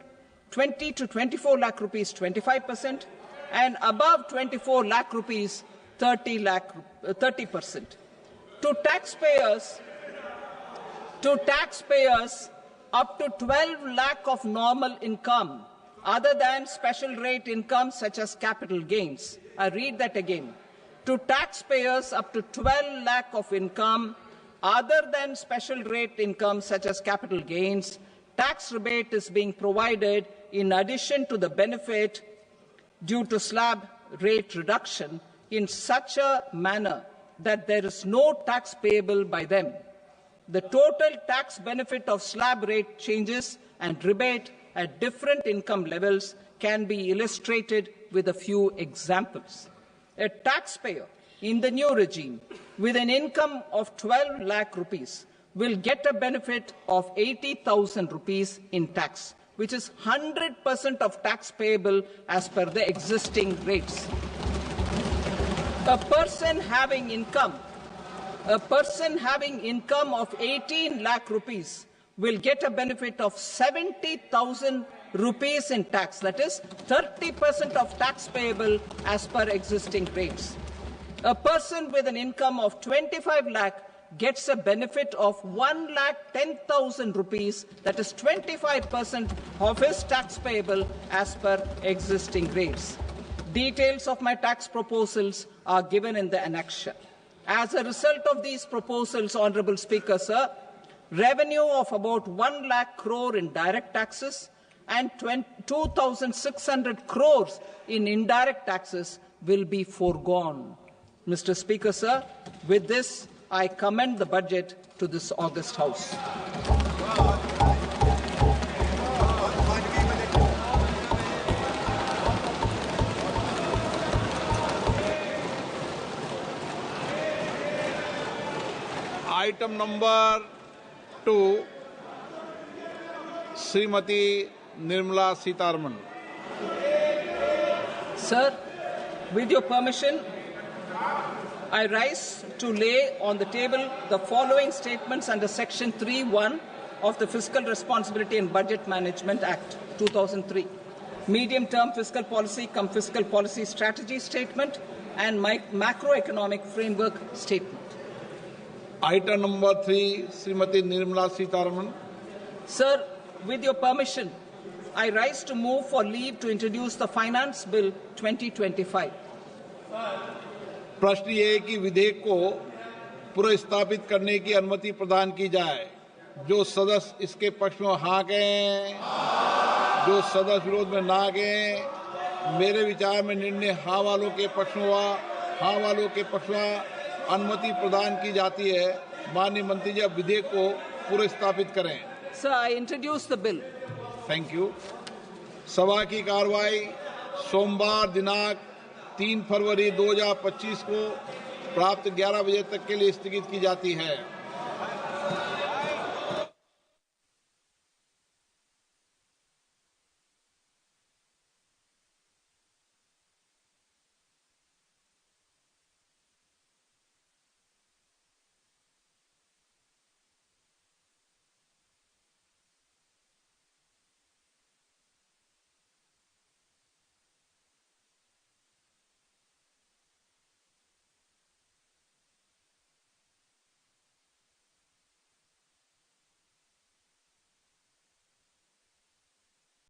20 to 24 lakh rupees 25%, and above 24 lakh rupees 30%. To taxpayers up to 12 lakh of normal income, other than special rate income such as capital gains. I read that again. To taxpayers up to 12 lakh of income, other than special rate income such as capital gains, tax rebate is being provided in addition to the benefit due to slab rate reduction in such a manner that there is no tax payable by them. The total tax benefit of slab rate changes and rebate at different income levels can be illustrated with a few examples. A taxpayer in the new regime with an income of 12 lakh rupees will get a benefit of 80,000 rupees in tax, which is 100% of tax payable as per the existing rates. A person having income of 18 lakh rupees will get a benefit of 70,000 rupees in tax, that is 30% of tax payable as per existing rates. A person with an income of 25 lakh gets a benefit of 1,10,000 rupees, that is 25% of his tax payable as per existing rates. Details of my tax proposals are given in the annexure. As a result of these proposals, Honourable Speaker, sir, revenue of about 1 lakh crore in direct taxes and 2,600 crores in indirect taxes will be foregone. Mr. Speaker, sir, with this, I commend the budget to this august House. Item number 2, Srimati Nirmalasitharaman. Sir, with your permission, I rise to lay on the table the following statements under Section 3(1) of the Fiscal Responsibility and Budget Management Act 2003. Medium-term fiscal policy cum fiscal policy strategy statement and macroeconomic framework statement. Item number 3, Srimati Nirmalasitharaman. Sir, with your permission, I rise to move for leave to introduce the Finance Bill 2025. प्रश्न ये है कि विधेयक को पुनर्स्थापित करने की अनुमति प्रदान की जाए। जो सदस्य इसके पक्ष में हाँ कहें, जो सदस्य विरोध में ना कहें। मेरे विचार में निर्णय हाँ वालों के पक्ष में हुआ, हाँ वालों के पक्ष में अनुमति प्रदान की जाती है। माननीय मंत्री जी, अब विधेयक को पुनर्स्थापित करें। Sir, I introduce the bill. Thank you. सभा की कार्रवाई सोमवार दिनांक 3 फरवरी 2025 को प्राप्त 11 बजे तक के लिए स्थगित की जाती है।